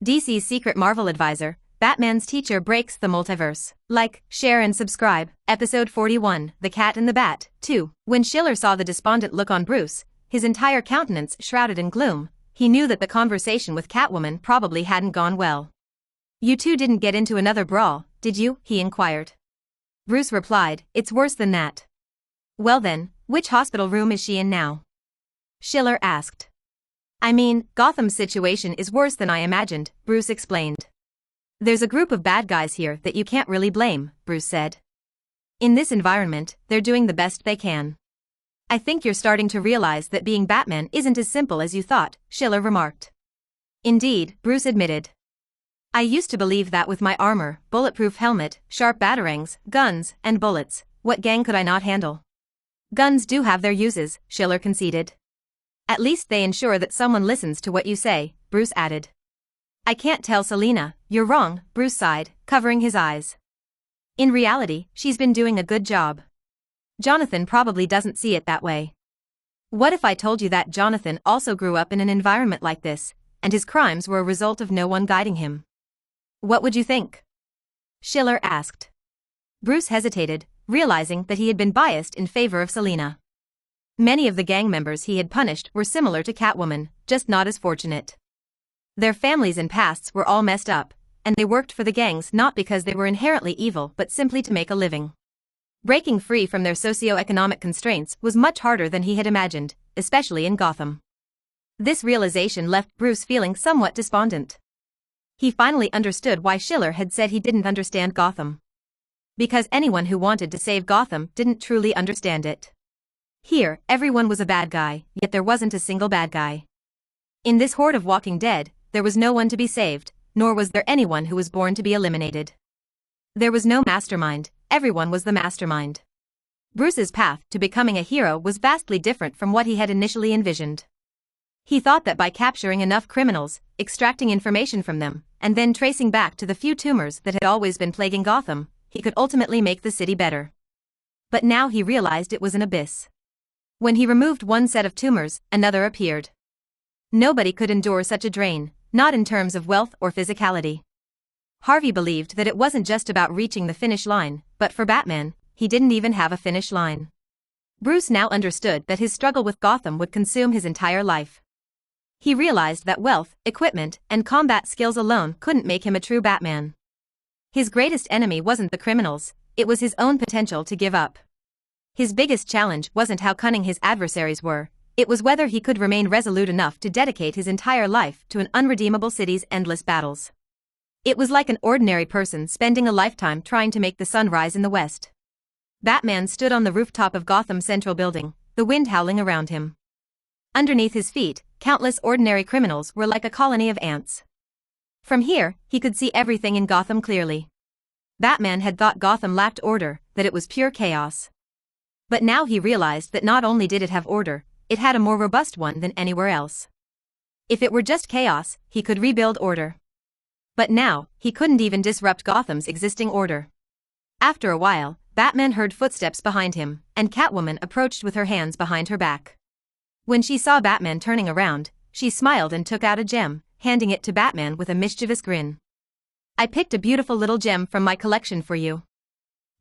DC's secret Marvel advisor, Batman's teacher breaks the multiverse. Like, share and subscribe. Episode 41, The Cat and the Bat, 2. When Schiller saw the despondent look on Bruce, his entire countenance shrouded in gloom, he knew that the conversation with Catwoman probably hadn't gone well. "You two didn't get into another brawl, did you?" he inquired. Bruce replied, "It's worse than that." "Well then, which hospital room is she in now?" Schiller asked. "I mean, Gotham's situation is worse than I imagined," Bruce explained. "There's a group of bad guys here that you can't really blame," Bruce said. "In this environment, they're doing the best they can." "I think you're starting to realize that being Batman isn't as simple as you thought," Schiller remarked. "Indeed," Bruce admitted. "I used to believe that with my armor, bulletproof helmet, sharp batarangs, guns, and bullets, what gang could I not handle?" "Guns do have their uses," Schiller conceded. "At least they ensure that someone listens to what you say," Bruce added. "I can't tell Selina." "You're wrong," Bruce sighed, covering his eyes. "In reality, she's been doing a good job. Jonathan probably doesn't see it that way." "What if I told you that Jonathan also grew up in an environment like this, and his crimes were a result of no one guiding him? What would you think?" Schiller asked. Bruce hesitated, realizing that he had been biased in favor of Selina. Many of the gang members he had punished were similar to Catwoman, just not as fortunate. Their families and pasts were all messed up, and they worked for the gangs not because they were inherently evil but simply to make a living. Breaking free from their socio-economic constraints was much harder than he had imagined, especially in Gotham. This realization left Bruce feeling somewhat despondent. He finally understood why Schiller had said he didn't understand Gotham. Because anyone who wanted to save Gotham didn't truly understand it. Here, everyone was a bad guy, yet there wasn't a single bad guy. In this horde of Walking Dead, there was no one to be saved, nor was there anyone who was born to be eliminated. There was no mastermind, everyone was the mastermind. Bruce's path to becoming a hero was vastly different from what he had initially envisioned. He thought that by capturing enough criminals, extracting information from them, and then tracing back to the few tumors that had always been plaguing Gotham, he could ultimately make the city better. But now he realized it was an abyss. When he removed one set of tumors, another appeared. Nobody could endure such a drain, not in terms of wealth or physicality. Harvey believed that it wasn't just about reaching the finish line, but for Batman, he didn't even have a finish line. Bruce now understood that his struggle with Gotham would consume his entire life. He realized that wealth, equipment, and combat skills alone couldn't make him a true Batman. His greatest enemy wasn't the criminals, it was his own potential to give up. His biggest challenge wasn't how cunning his adversaries were, it was whether he could remain resolute enough to dedicate his entire life to an unredeemable city's endless battles. It was like an ordinary person spending a lifetime trying to make the sun rise in the west. Batman stood on the rooftop of Gotham Central Building, the wind howling around him. Underneath his feet, countless ordinary criminals were like a colony of ants. From here, he could see everything in Gotham clearly. Batman had thought Gotham lacked order, that it was pure chaos. But now he realized that not only did it have order, it had a more robust one than anywhere else. If it were just chaos, he could rebuild order. But now, he couldn't even disrupt Gotham's existing order. After a while, Batman heard footsteps behind him, and Catwoman approached with her hands behind her back. When she saw Batman turning around, she smiled and took out a gem, handing it to Batman with a mischievous grin. "I picked a beautiful little gem from my collection for you.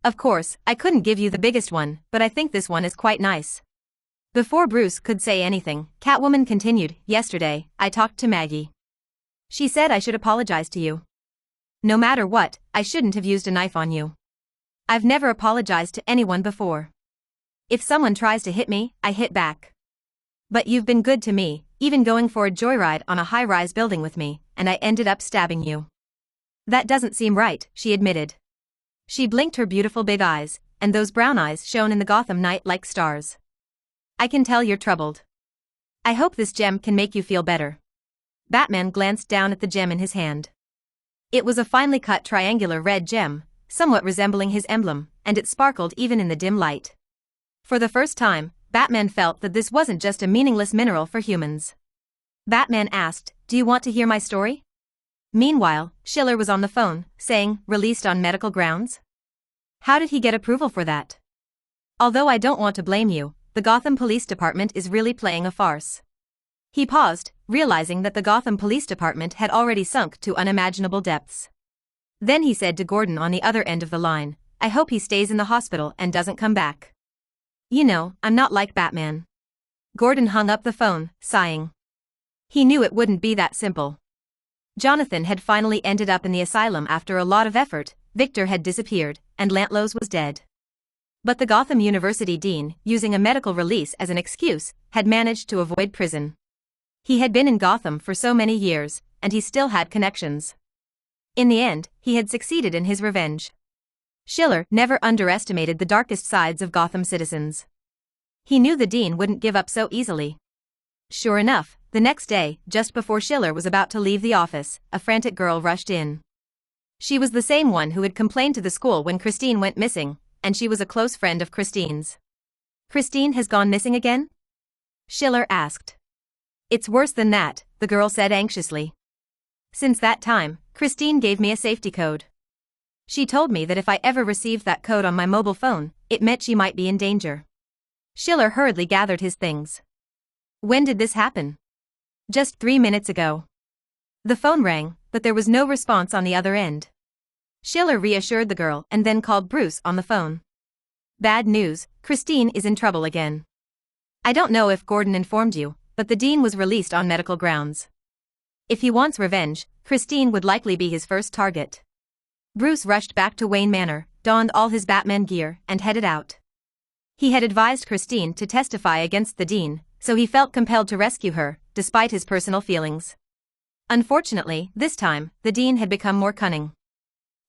Of course, I couldn't give you the biggest one, but I think this one is quite nice." Before Bruce could say anything, Catwoman continued, "Yesterday, I talked to Maggie. She said I should apologize to you. No matter what, I shouldn't have used a knife on you. I've never apologized to anyone before. If someone tries to hit me, I hit back. But you've been good to me, even going for a joyride on a high-rise building with me, and I ended up stabbing you. That doesn't seem right," she admitted. She blinked her beautiful big eyes, and those brown eyes shone in the Gotham night like stars. "I can tell you're troubled. I hope this gem can make you feel better." Batman glanced down at the gem in his hand. It was a finely cut triangular red gem, somewhat resembling his emblem, and it sparkled even in the dim light. For the first time, Batman felt that this wasn't just a meaningless mineral for humans. Batman asked, "Do you want to hear my story?" Meanwhile, Schiller was on the phone, saying, "Released on medical grounds? How did he get approval for that?" "Although I don't want to blame you, the Gotham Police Department is really playing a farce. He paused, realizing that the Gotham Police Department had already sunk to unimaginable depths. Then he said to Gordon on the other end of the line, "I hope he stays in the hospital and doesn't come back. You know, I'm not like Batman." Gordon hung up the phone, sighing. He knew it wouldn't be that simple. Jonathan had finally ended up in the asylum after a lot of effort, Victor had disappeared, and Lantlos was dead. But the Gotham University dean, using a medical release as an excuse, had managed to avoid prison. He had been in Gotham for so many years, and he still had connections. In the end, he had succeeded in his revenge. Schiller never underestimated the darkest sides of Gotham citizens. He knew the dean wouldn't give up so easily. Sure enough, the next day, just before Schiller was about to leave the office, a frantic girl rushed in. She was the same one who had complained to the school when Christine went missing, and she was a close friend of Christine's. "Christine has gone missing again?" Schiller asked. "It's worse than that," the girl said anxiously. "Since that time, Christine gave me a safety code. She told me that if I ever received that code on my mobile phone, it meant she might be in danger." Schiller hurriedly gathered his things. "When did this happen?" "Just 3 minutes ago." The phone rang, but there was no response on the other end. Schiller reassured the girl and then called Bruce on the phone. "Bad news, Christine is in trouble again. I don't know if Gordon informed you, but the dean was released on medical grounds. If he wants revenge, Christine would likely be his first target." Bruce rushed back to Wayne Manor, donned all his Batman gear, and headed out. He had advised Christine to testify against the dean, so he felt compelled to rescue her, despite his personal feelings. Unfortunately, this time, the dean had become more cunning.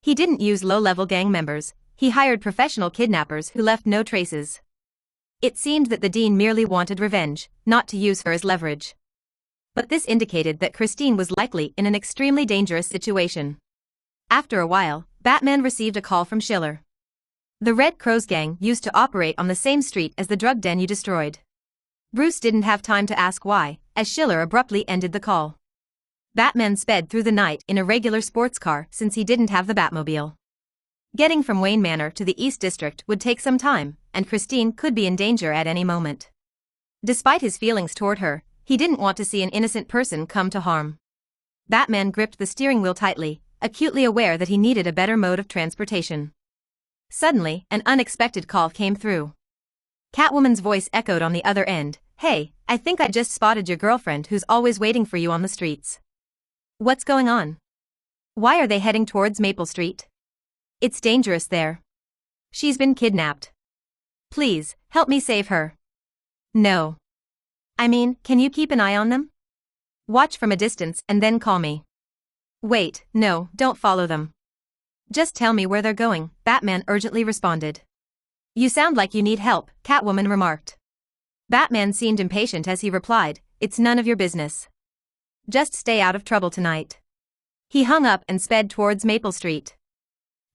He didn't use low-level gang members, he hired professional kidnappers who left no traces. It seemed that the dean merely wanted revenge, not to use her as leverage. But this indicated that Christine was likely in an extremely dangerous situation. After a while, Batman received a call from Schiller. "The Red Crows gang used to operate on the same street as the drug den you destroyed." Bruce didn't have time to ask why, as Schiller abruptly ended the call. Batman sped through the night in a regular sports car since he didn't have the Batmobile. Getting from Wayne Manor to the East District would take some time, and Christine could be in danger at any moment. Despite his feelings toward her, he didn't want to see an innocent person come to harm. Batman gripped the steering wheel tightly, acutely aware that he needed a better mode of transportation. Suddenly, an unexpected call came through. Catwoman's voice echoed on the other end. "Hey, I think I just spotted your girlfriend who's always waiting for you on the streets." "What's going on? Why are they heading towards Maple Street?" "It's dangerous there. She's been kidnapped. Please, help me save her." "No. I mean, can you keep an eye on them? Watch from a distance and then call me." "Wait, no, don't follow them. Just tell me where they're going," Batman urgently responded. "You sound like you need help," Catwoman remarked. Batman seemed impatient as he replied, "It's none of your business. Just stay out of trouble tonight." He hung up and sped towards Maple Street.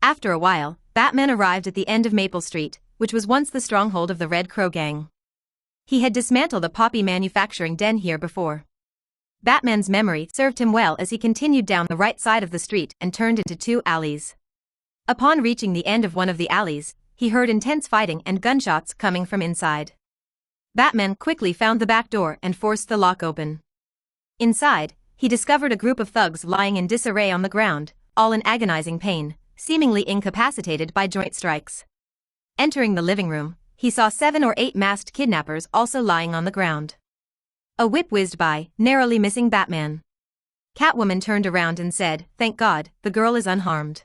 After a while, Batman arrived at the end of Maple Street, which was once the stronghold of the Red Crow gang. He had dismantled a poppy manufacturing den here before. Batman's memory served him well as he continued down the right side of the street and turned into 2 alleys. Upon reaching the end of one of the alleys, he heard intense fighting and gunshots coming from inside. Batman quickly found the back door and forced the lock open. Inside, he discovered a group of thugs lying in disarray on the ground, all in agonizing pain, seemingly incapacitated by joint strikes. Entering the living room, he saw 7 or 8 masked kidnappers also lying on the ground. A whip whizzed by, narrowly missing Batman. Catwoman turned around and said, "Thank God, the girl is unharmed."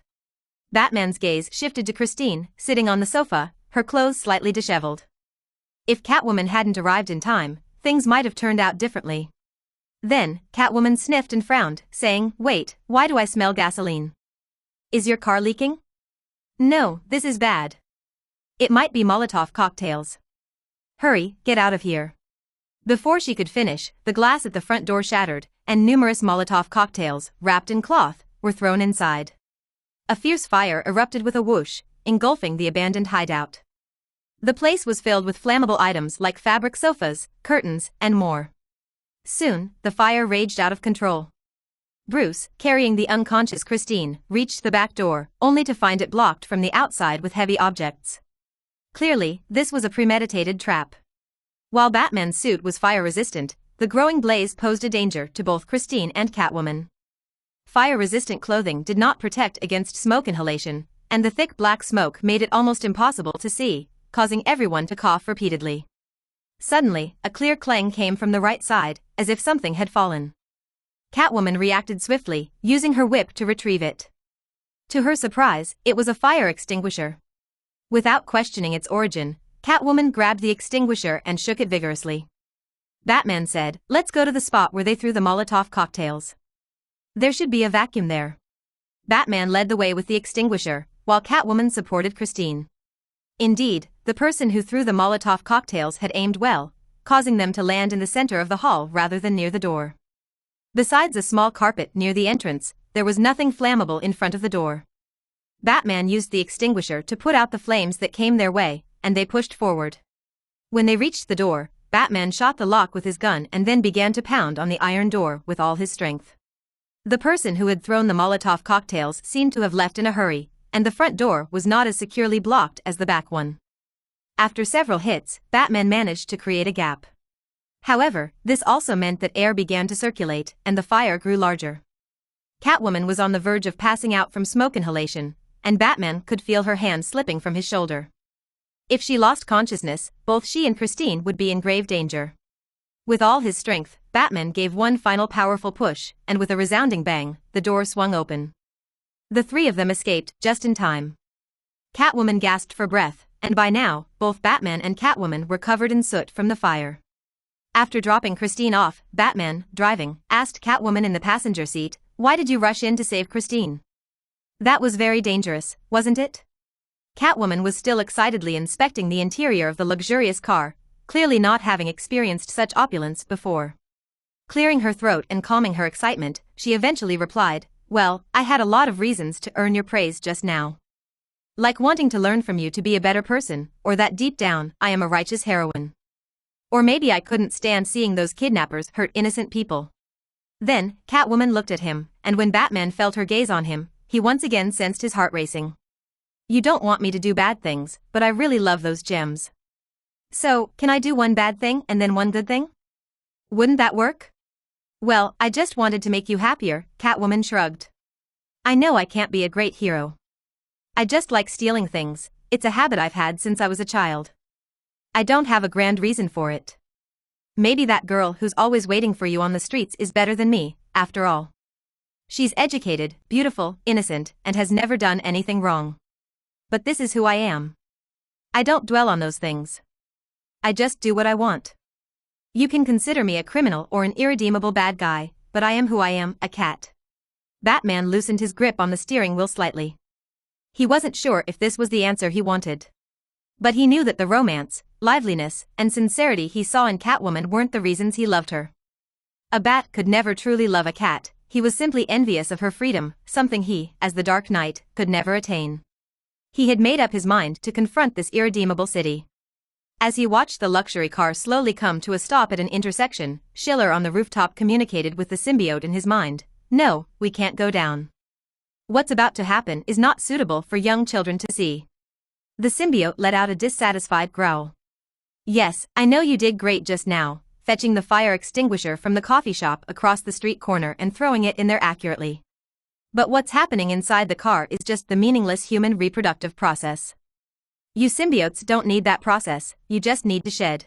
Batman's gaze shifted to Christine, sitting on the sofa, her clothes slightly disheveled. If Catwoman hadn't arrived in time, things might have turned out differently. Then, Catwoman sniffed and frowned, saying, "Wait, why do I smell gasoline? Is your car leaking?" "No, this is bad. It might be Molotov cocktails. Hurry, get out of here." Before she could finish, the glass at the front door shattered, and numerous Molotov cocktails, wrapped in cloth, were thrown inside. A fierce fire erupted with a whoosh, engulfing the abandoned hideout. The place was filled with flammable items like fabric sofas, curtains, and more. Soon, the fire raged out of control. Bruce, carrying the unconscious Christine, reached the back door, only to find it blocked from the outside with heavy objects. Clearly, this was a premeditated trap. While Batman's suit was fire-resistant, The growing blaze posed a danger to both Christine and Catwoman. Fire-resistant clothing did not protect against smoke inhalation, and the thick black smoke made it almost impossible to see, causing everyone to cough repeatedly. Suddenly, a clear clang came from the right side, as if something had fallen. Catwoman reacted swiftly, using her whip to retrieve it. To her surprise, it was a fire extinguisher. Without questioning its origin, Catwoman grabbed the extinguisher and shook it vigorously. Batman said, "Let's go to the spot where they threw the Molotov cocktails. There should be a vacuum there." Batman led the way with the extinguisher, while Catwoman supported Christine. Indeed, the person who threw the Molotov cocktails had aimed well, causing them to land in the center of the hall rather than near the door. Besides a small carpet near the entrance, there was nothing flammable in front of the door. Batman used the extinguisher to put out the flames that came their way, and they pushed forward. When they reached the door, Batman shot the lock with his gun and then began to pound on the iron door with all his strength. The person who had thrown the Molotov cocktails seemed to have left in a hurry, and the front door was not as securely blocked as the back one. After several hits, Batman managed to create a gap. However, this also meant that air began to circulate, and the fire grew larger. Catwoman was on the verge of passing out from smoke inhalation, and Batman could feel her hand slipping from his shoulder. If she lost consciousness, both she and Christine would be in grave danger. With all his strength, Batman gave one final powerful push, and with a resounding bang, the door swung open. The three of them escaped just in time. Catwoman gasped for breath, and by now, both Batman and Catwoman were covered in soot from the fire. After dropping Christine off, Batman, driving, asked Catwoman in the passenger seat, "Why did you rush in to save Christine? That was very dangerous, wasn't it?" Catwoman was still excitedly inspecting the interior of the luxurious car, clearly not having experienced such opulence before. Clearing her throat and calming her excitement, she eventually replied, "Well, I had a lot of reasons to earn your praise just now. Like wanting to learn from you to be a better person, or that deep down, I am a righteous heroine. Or maybe I couldn't stand seeing those kidnappers hurt innocent people." Then, Catwoman looked at him, and when Batman felt her gaze on him, he once again sensed his heart racing. "You don't want me to do bad things, but I really love those gems. So, can I do one bad thing and then one good thing? Wouldn't that work?" "Well, I just wanted to make you happier," Catwoman shrugged. "I know I can't be a great hero. I just like stealing things, it's a habit I've had since I was a child. I don't have a grand reason for it. Maybe that girl who's always waiting for you on the streets is better than me, after all. She's educated, beautiful, innocent, and has never done anything wrong. But this is who I am. I don't dwell on those things. I just do what I want. You can consider me a criminal or an irredeemable bad guy, but I am who I am, a cat." Batman loosened his grip on the steering wheel slightly. He wasn't sure if this was the answer he wanted. But he knew that the romance, liveliness, and sincerity he saw in Catwoman weren't the reasons he loved her. A bat could never truly love a cat, he was simply envious of her freedom, something he, as the Dark Knight, could never attain. He had made up his mind to confront this irredeemable city. As he watched the luxury car slowly come to a stop at an intersection, Schiller on the rooftop communicated with the symbiote in his mind, "No, we can't go down. What's about to happen is not suitable for young children to see." The symbiote let out a dissatisfied growl. "Yes, I know you did great just now, fetching the fire extinguisher from the coffee shop across the street corner and throwing it in there accurately. But what's happening inside the car is just the meaningless human reproductive process. You symbiotes don't need that process, you just need to shed."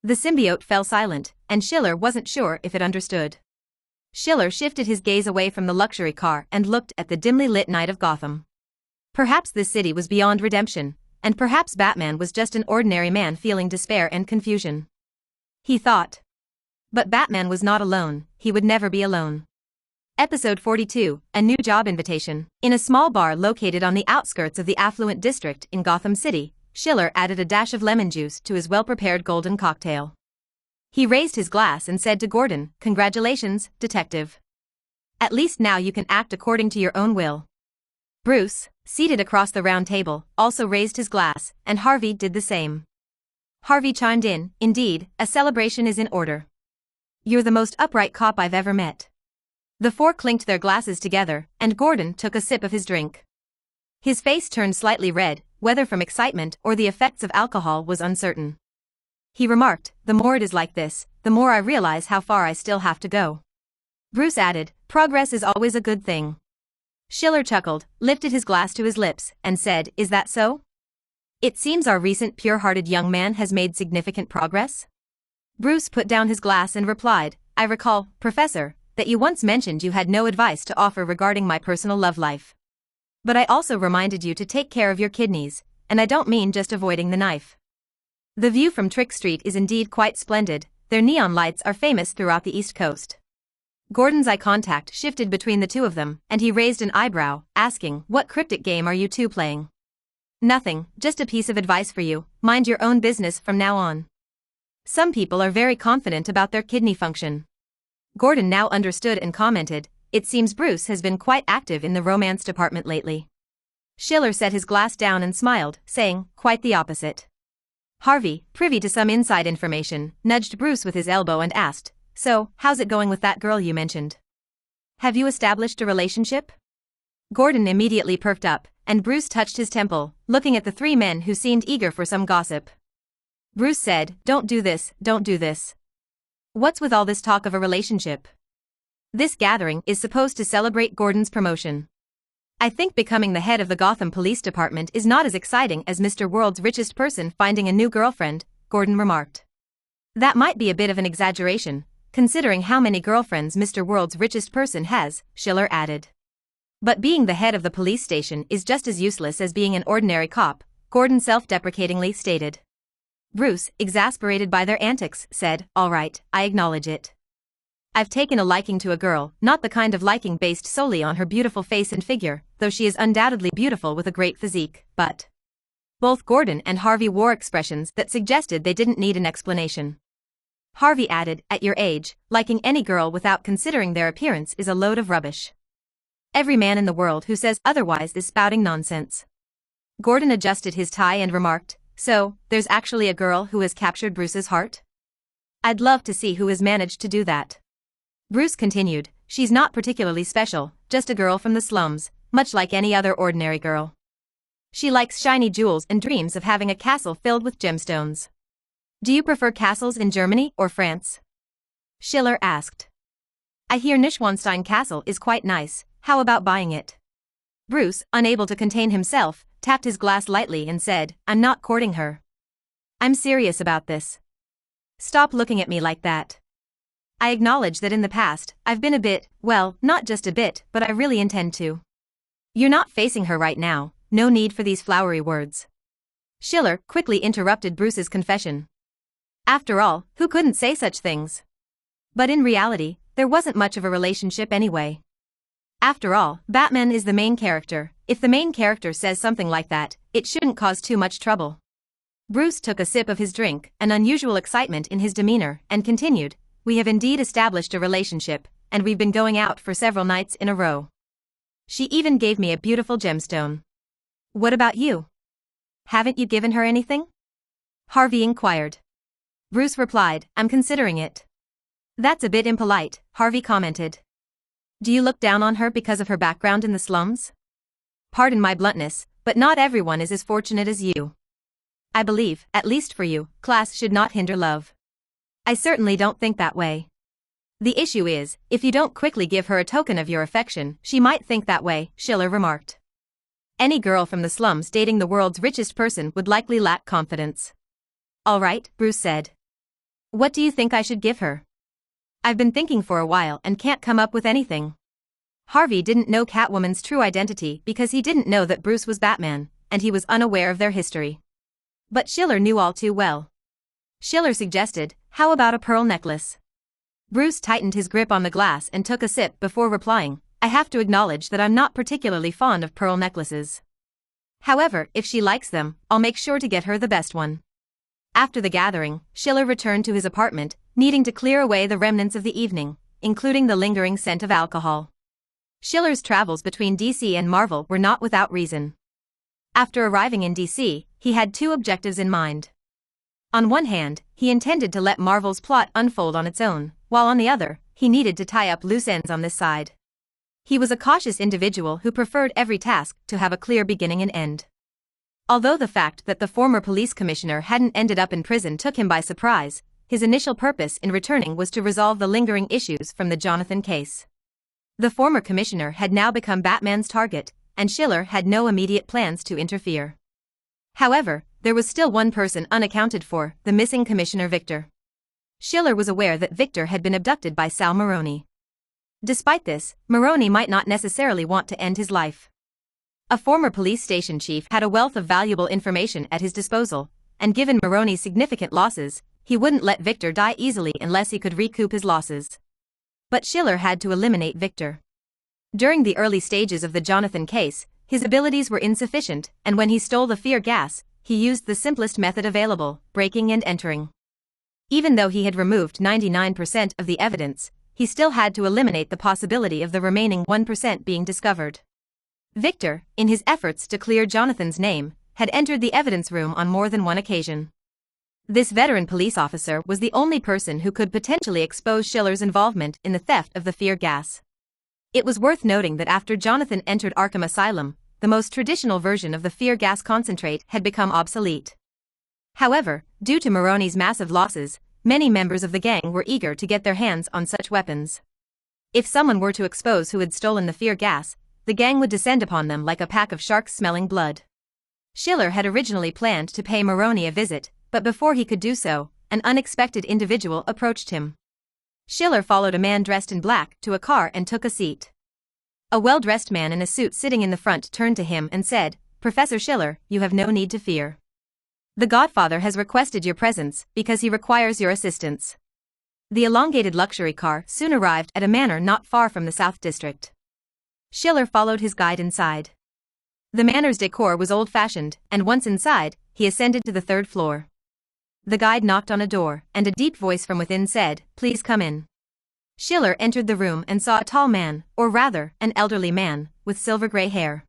The symbiote fell silent, and Schiller wasn't sure if it understood. Schiller shifted his gaze away from the luxury car and looked at the dimly lit night of Gotham. Perhaps this city was beyond redemption, and perhaps Batman was just an ordinary man feeling despair and confusion. He thought. But Batman was not alone, he would never be alone. Episode 42, A New Job Invitation. In a small bar located on the outskirts of the affluent district in Gotham City, Schiller added a dash of lemon juice to his well-prepared golden cocktail. He raised his glass and said to Gordon, "Congratulations, detective. At least now you can act according to your own will." Bruce, seated across the round table, also raised his glass, and Harvey did the same. Harvey chimed in, "Indeed, a celebration is in order. You're the most upright cop I've ever met." The four clinked their glasses together, and Gordon took a sip of his drink. His face turned slightly red, whether from excitement or the effects of alcohol was uncertain. He remarked, "The more it is like this, the more I realize how far I still have to go. Bruce added, progress is always a good thing. Schiller chuckled, lifted his glass to his lips, and said, is that so? It seems our recent pure-hearted young man has made significant progress. Bruce put down his glass and replied, I recall, Professor, that you once mentioned you had no advice to offer regarding my personal love life. But I also reminded you to take care of your kidneys, and I don't mean just avoiding the knife. The view from Trick Street is indeed quite splendid, their neon lights are famous throughout the East Coast. Gordon's eye contact shifted between the two of them, and he raised an eyebrow, asking, what cryptic game are you two playing? Nothing, just a piece of advice for you, mind your own business from now on. Some people are very confident about their kidney function. Gordon now understood and commented, it seems Bruce has been quite active in the romance department lately. Schiller set his glass down and smiled, saying, quite the opposite. Harvey, privy to some inside information, nudged Bruce with his elbow and asked, so, how's it going with that girl you mentioned? Have you established a relationship? Gordon immediately perked up, and Bruce touched his temple, looking at the three men who seemed eager for some gossip. Bruce said, don't do this, don't do this. What's with all this talk of a relationship? This gathering is supposed to celebrate Gordon's promotion. I think becoming the head of the Gotham Police Department is not as exciting as Mr. World's richest person finding a new girlfriend, Gordon remarked. That might be a bit of an exaggeration, considering how many girlfriends Mr. World's richest person has, Schiller added. But being the head of the police station is just as useless as being an ordinary cop, Gordon self-deprecatingly stated. Bruce, exasperated by their antics, said, all right, I acknowledge it. I've taken a liking to a girl, not the kind of liking based solely on her beautiful face and figure, though she is undoubtedly beautiful with a great physique, but... Both Gordon and Harvey wore expressions that suggested they didn't need an explanation. Harvey added, at your age, liking any girl without considering their appearance is a load of rubbish. Every man in the world who says otherwise is spouting nonsense. Gordon adjusted his tie and remarked, so, there's actually a girl who has captured Bruce's heart? I'd love to see who has managed to do that. Bruce continued, she's not particularly special, just a girl from the slums, much like any other ordinary girl. She likes shiny jewels and dreams of having a castle filled with gemstones. Do you prefer castles in Germany or France? Schiller asked. I hear Neuschwanstein Castle is quite nice, how about buying it? Bruce, unable to contain himself, tapped his glass lightly and said, I'm not courting her. I'm serious about this. Stop looking at me like that. I acknowledge that in the past, I've been a bit, well, not just a bit, but I really intend to. You're not facing her right now, no need for these flowery words. Schiller quickly interrupted Bruce's confession. After all, who couldn't say such things? But in reality, there wasn't much of a relationship anyway. After all, Batman is the main character. If the main character says something like that, it shouldn't cause too much trouble. Bruce took a sip of his drink, an unusual excitement in his demeanor, and continued, we have indeed established a relationship, and we've been going out for several nights in a row. She even gave me a beautiful gemstone. What about you? Haven't you given her anything? Harvey inquired. Bruce replied, I'm considering it. That's a bit impolite, Harvey commented. Do you look down on her because of her background in the slums? Pardon my bluntness, but not everyone is as fortunate as you. I believe, at least for you, class should not hinder love. I certainly don't think that way. The issue is, if you don't quickly give her a token of your affection, she might think that way, Schiller remarked. Any girl from the slums dating the world's richest person would likely lack confidence. All right, Bruce said. What do you think I should give her? I've been thinking for a while and can't come up with anything. Harvey didn't know Catwoman's true identity because he didn't know that Bruce was Batman, and he was unaware of their history. But Schiller knew all too well. Schiller suggested, how about a pearl necklace? Bruce tightened his grip on the glass and took a sip before replying, I have to acknowledge that I'm not particularly fond of pearl necklaces. However, if she likes them, I'll make sure to get her the best one. After the gathering, Schiller returned to his apartment, needing to clear away the remnants of the evening, including the lingering scent of alcohol. Schiller's travels between DC and Marvel were not without reason. After arriving in DC, he had two objectives in mind. On one hand, he intended to let Marvel's plot unfold on its own, while on the other, he needed to tie up loose ends on this side. He was a cautious individual who preferred every task to have a clear beginning and end. Although the fact that the former police commissioner hadn't ended up in prison took him by surprise, his initial purpose in returning was to resolve the lingering issues from the Jonathan case. The former commissioner had now become Batman's target, and Schiller had no immediate plans to interfere. However, there was still one person unaccounted for, the missing Commissioner Victor. Schiller was aware that Victor had been abducted by Sal Maroni. Despite this, Maroni might not necessarily want to end his life. A former police station chief had a wealth of valuable information at his disposal, and given Maroni's significant losses, he wouldn't let Victor die easily unless he could recoup his losses. But Schiller had to eliminate Victor. During the early stages of the Jonathan case, his abilities were insufficient, and when he stole the fear gas, he used the simplest method available, breaking and entering. Even though he had removed 99% of the evidence, he still had to eliminate the possibility of the remaining 1% being discovered. Victor, in his efforts to clear Jonathan's name, had entered the evidence room on more than one occasion. This veteran police officer was the only person who could potentially expose Schiller's involvement in the theft of the fear gas. It was worth noting that after Jonathan entered Arkham Asylum, the most traditional version of the fear gas concentrate had become obsolete. However, due to Maroni's massive losses, many members of the gang were eager to get their hands on such weapons. If someone were to expose who had stolen the fear gas, the gang would descend upon them like a pack of sharks smelling blood. Schiller had originally planned to pay Maroni a visit, but before he could do so, an unexpected individual approached him. Schiller followed a man dressed in black to a car and took a seat. A well-dressed man in a suit sitting in the front turned to him and said, "Professor Schiller, you have no need to fear. The Godfather has requested your presence because he requires your assistance." The elongated luxury car soon arrived at a manor not far from the South District. Schiller followed his guide inside. The manor's decor was old-fashioned, and once inside, he ascended to the third floor. The guide knocked on a door, and a deep voice from within said, "Please come in." Schiller entered the room and saw a tall man, or rather, an elderly man, with silver-gray hair.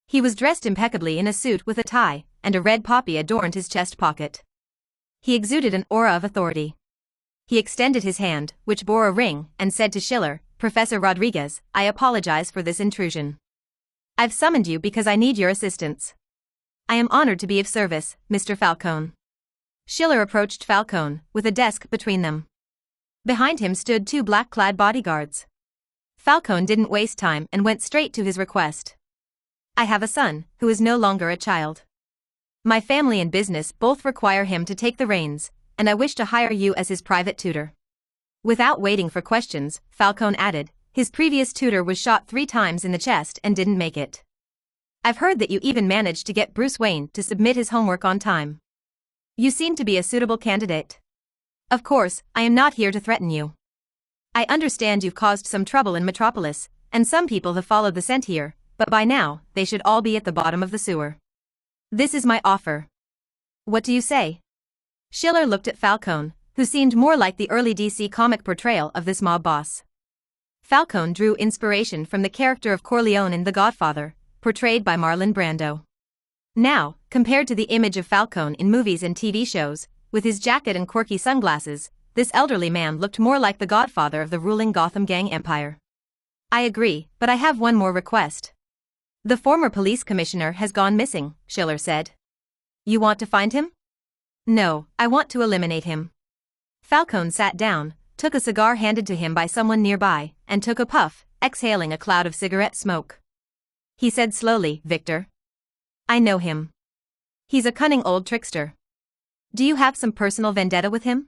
He was dressed impeccably in a suit with a tie, and a red poppy adorned his chest pocket. He exuded an aura of authority. He extended his hand, which bore a ring, and said to Schiller, "Professor Rodriguez, I apologize for this intrusion. I've summoned you because I need your assistance." "I am honored to be of service, Mr. Falcone." Schiller approached Falcone, with a desk between them. Behind him stood two black-clad bodyguards. Falcone didn't waste time and went straight to his request. "I have a son, who is no longer a child. My family and business both require him to take the reins, and I wish to hire you as his private tutor." Without waiting for questions, Falcone added, "His previous tutor was shot 3 times in the chest and didn't make it. I've heard that you even managed to get Bruce Wayne to submit his homework on time. You seem to be a suitable candidate. Of course, I am not here to threaten you. I understand you've caused some trouble in Metropolis, and some people have followed the scent here, but by now, they should all be at the bottom of the sewer. This is my offer. What do you say?" Schiller looked at Falcone, who seemed more like the early DC comic portrayal of this mob boss. Falcone drew inspiration from the character of Corleone in The Godfather, portrayed by Marlon Brando. Now, compared to the image of Falcone in movies and TV shows, with his jacket and quirky sunglasses, this elderly man looked more like the godfather of the ruling Gotham gang empire. "I agree, but I have one more request. The former police commissioner has gone missing," Schiller said. "You want to find him?" "No, I want to eliminate him." Falcone sat down, took a cigar handed to him by someone nearby, and took a puff, exhaling a cloud of cigarette smoke. He said slowly, "Victor. I know him. He's a cunning old trickster. Do you have some personal vendetta with him?"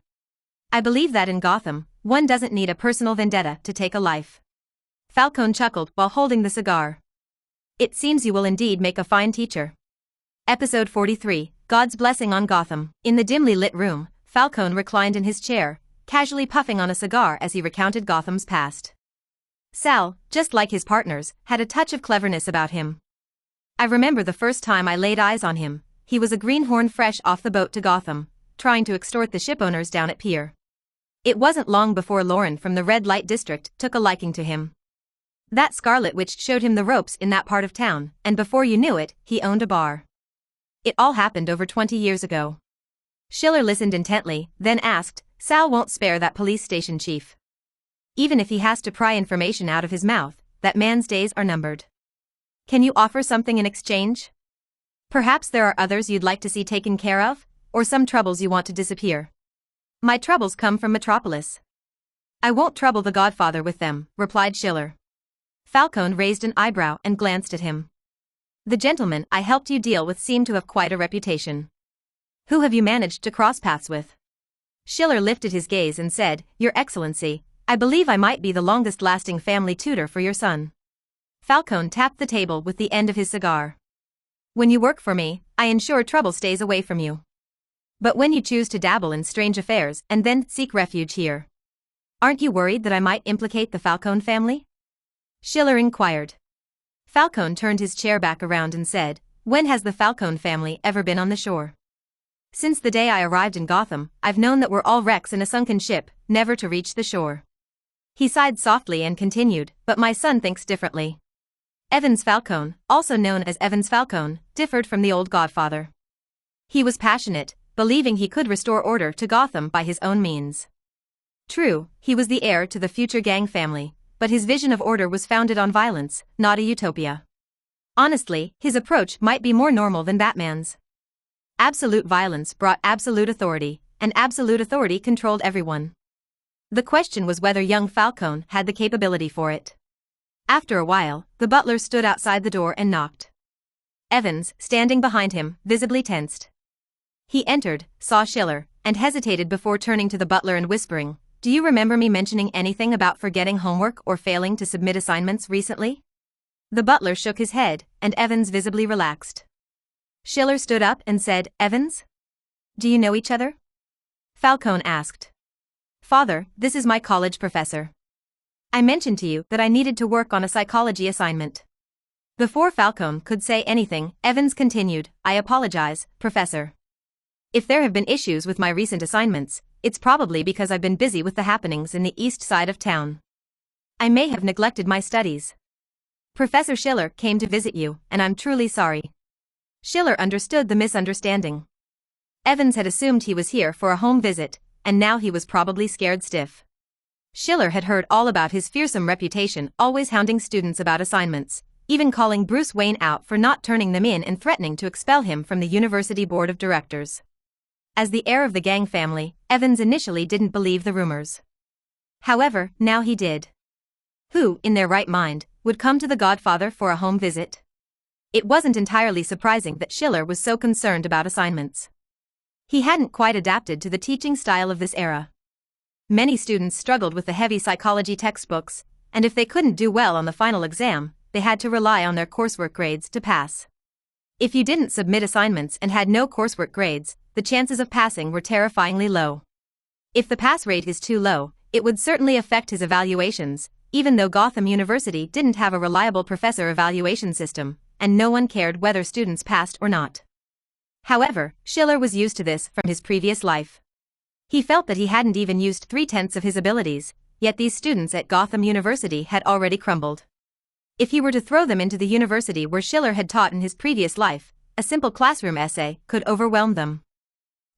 "I believe that in Gotham, one doesn't need a personal vendetta to take a life." Falcone chuckled while holding the cigar. "It seems you will indeed make a fine teacher." Episode 43, God's Blessing on Gotham. In the dimly lit room, Falcone reclined in his chair, casually puffing on a cigar as he recounted Gotham's past. Sal, just like his partners, had a touch of cleverness about him. "I remember the first time I laid eyes on him. He was a greenhorn fresh off the boat to Gotham, trying to extort the shipowners down at pier. It wasn't long before Lauren from the red light district took a liking to him. That Scarlet Witch showed him the ropes in that part of town, and before you knew it, he owned a bar. It all happened over 20 years ago." Schiller listened intently, then asked, "Sal won't spare that police station chief. Even if he has to pry information out of his mouth, that man's days are numbered. Can you offer something in exchange? Perhaps there are others you'd like to see taken care of, or some troubles you want to disappear." My troubles come from Metropolis. I won't trouble the godfather with them, replied Schiller. Falcone raised an eyebrow and glanced at him. The gentleman I helped you deal with seemed to have quite a reputation. Who have you managed to cross paths with? Schiller lifted his gaze and said, Your Excellency, I believe I might be the longest-lasting family tutor for your son. Falcone tapped the table with the end of his cigar. When you work for me, I ensure trouble stays away from you. But when you choose to dabble in strange affairs and then seek refuge here, aren't you worried that I might implicate the Falcone family? Schiller inquired. Falcone turned his chair back around and said, When has the Falcone family ever been on the shore? Since the day I arrived in Gotham, I've known that we're all wrecks in a sunken ship, never to reach the shore. He sighed softly and continued, But my son thinks differently. Evans Falcone, also known as Evans Falcone, differed from the old godfather. He was passionate, believing he could restore order to Gotham by his own means. True, he was the heir to the future gang family, but his vision of order was founded on violence, not a utopia. Honestly, his approach might be more normal than Batman's. Absolute violence brought absolute authority, and absolute authority controlled everyone. The question was whether young Falcone had the capability for it. After a while, the butler stood outside the door and knocked. Evans, standing behind him, visibly tensed. He entered, saw Schiller, and hesitated before turning to the butler and whispering, Do you remember me mentioning anything about forgetting homework or failing to submit assignments recently? The butler shook his head, and Evans visibly relaxed. Schiller stood up and said, Evans? Do you know each other? Falcone asked. Father, this is my college professor. I mentioned to you that I needed to work on a psychology assignment. Before Falcone could say anything, Evans continued, I apologize, Professor. If there have been issues with my recent assignments, it's probably because I've been busy with the happenings in the east side of town. I may have neglected my studies. Professor Schiller came to visit you, and I'm truly sorry. Schiller understood the misunderstanding. Evans had assumed he was here for a home visit, and now he was probably scared stiff. Schiller had heard all about his fearsome reputation, always hounding students about assignments, even calling Bruce Wayne out for not turning them in and threatening to expel him from the university board of directors. As the heir of the gang family, Evans initially didn't believe the rumors. However, now he did. Who, in their right mind, would come to the godfather for a home visit? It wasn't entirely surprising that Schiller was so concerned about assignments. He hadn't quite adapted to the teaching style of this era. Many students struggled with the heavy psychology textbooks, and if they couldn't do well on the final exam, they had to rely on their coursework grades to pass. If you didn't submit assignments and had no coursework grades, the chances of passing were terrifyingly low. If the pass rate is too low, it would certainly affect his evaluations, even though Gotham University didn't have a reliable professor evaluation system, and no one cared whether students passed or not. However, Schiller was used to this from his previous life. He felt that he hadn't even used 3/10 of his abilities, yet these students at Gotham University had already crumbled. If he were to throw them into the university where Schiller had taught in his previous life, a simple classroom essay could overwhelm them.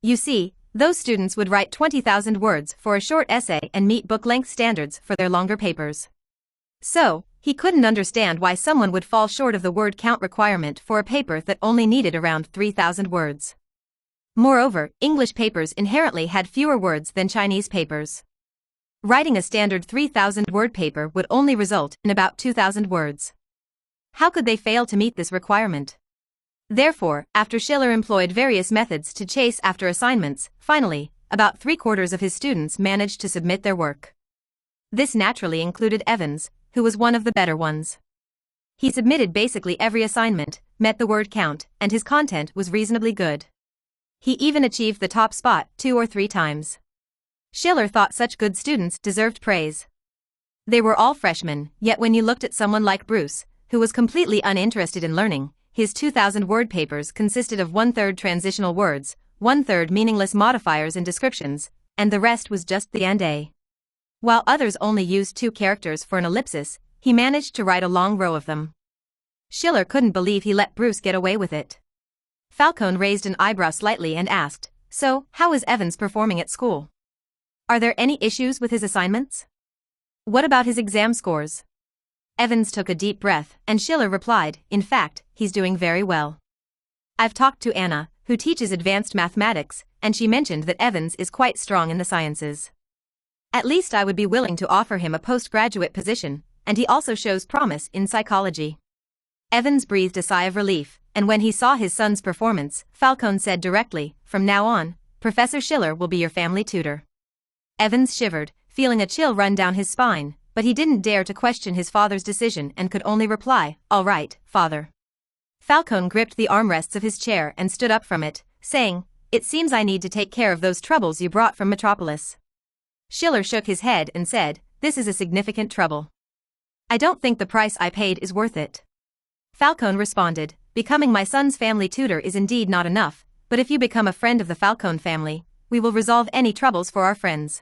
You see, those students would write 20,000 words for a short essay and meet book-length standards for their longer papers. So, he couldn't understand why someone would fall short of the word count requirement for a paper that only needed around 3,000 words. Moreover, English papers inherently had fewer words than Chinese papers. Writing a standard 3,000-word paper would only result in about 2,000 words. How could they fail to meet this requirement? Therefore, after Schiller employed various methods to chase after assignments, finally, about 3/4 of his students managed to submit their work. This naturally included Evans, who was one of the better ones. He submitted basically every assignment, met the word count, and his content was reasonably good. He even achieved the top spot 2 or 3 times. Schiller thought such good students deserved praise. They were all freshmen, yet when you looked at someone like Bruce, who was completely uninterested in learning, his 2,000-word papers consisted of 1/3 transitional words, 1/3 meaningless modifiers and descriptions, and the rest was just the and a. While others only used 2 characters for an ellipsis, he managed to write a long row of them. Schiller couldn't believe he let Bruce get away with it. Falcone raised an eyebrow slightly and asked, So, how is Evans performing at school? Are there any issues with his assignments? What about his exam scores? Evans took a deep breath, and Schiller replied, In fact, he's doing very well. I've talked to Anna, who teaches advanced mathematics, and she mentioned that Evans is quite strong in the sciences. At least I would be willing to offer him a postgraduate position, and he also shows promise in psychology. Evans breathed a sigh of relief, and when he saw his son's performance, Falcone said directly, "From now on, Professor Schiller will be your family tutor." Evans shivered, feeling a chill run down his spine, but he didn't dare to question his father's decision and could only reply, "All right, father." Falcone gripped the armrests of his chair and stood up from it, saying, "It seems I need to take care of those troubles you brought from Metropolis." Schiller shook his head and said, "This is a significant trouble. I don't think the price I paid is worth it." Falcone responded, "Becoming my son's family tutor is indeed not enough, but if you become a friend of the Falcone family, we will resolve any troubles for our friends.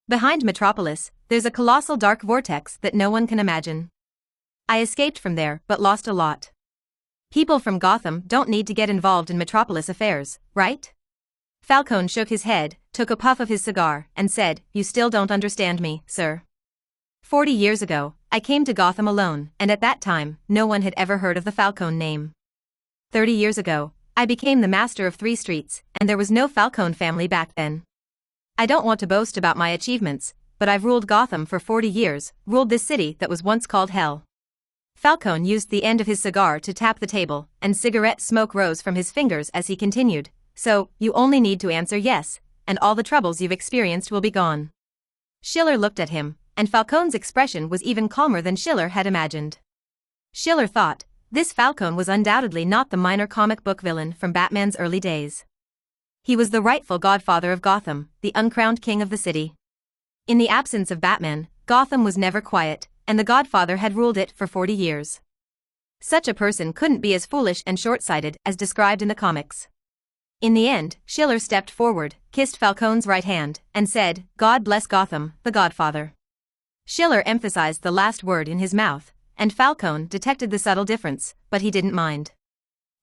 Behind Metropolis, there's a colossal dark vortex that no one can imagine. I escaped from there but lost a lot. People from Gotham don't need to get involved in Metropolis affairs, right?" Falcone shook his head, took a puff of his cigar, and said, "You still don't understand me, sir. 40 years ago, I came to Gotham alone, and at that time, no one had ever heard of the Falcone name. 30 years ago, I became the master of 3 streets, and there was no Falcone family back then. I don't want to boast about my achievements, but I've ruled Gotham for 40 years, ruled this city that was once called hell." Falcone used the end of his cigar to tap the table, and cigarette smoke rose from his fingers as he continued, "So, you only need to answer yes, and all the troubles you've experienced will be gone." Schiller looked at him, and Falcone's expression was even calmer than Schiller had imagined. Schiller thought, this Falcone was undoubtedly not the minor comic book villain from Batman's early days. He was the rightful godfather of Gotham, the uncrowned king of the city. In the absence of Batman, Gotham was never quiet, and the godfather had ruled it for 40 years. Such a person couldn't be as foolish and short-sighted as described in the comics. In the end, Schiller stepped forward, kissed Falcone's right hand, and said, "God bless Gotham, the godfather." Schiller emphasized the last word in his mouth, and Falcone detected the subtle difference, but he didn't mind.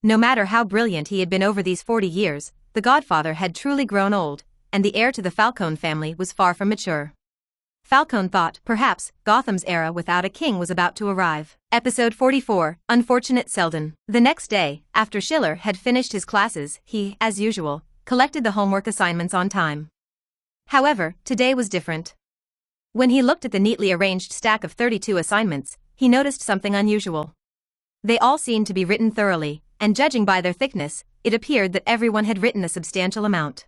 No matter how brilliant he had been over these 40 years, the godfather had truly grown old, and the heir to the Falcone family was far from mature. Falcone thought perhaps Gotham's era without a king was about to arrive. Episode 44, Unfortunate Selden. The next day, after Schiller had finished his classes, he, as usual, collected the homework assignments on time. However, today was different. When he looked at the neatly arranged stack of 32 assignments, he noticed something unusual. They all seemed to be written thoroughly, and judging by their thickness, it appeared that everyone had written a substantial amount.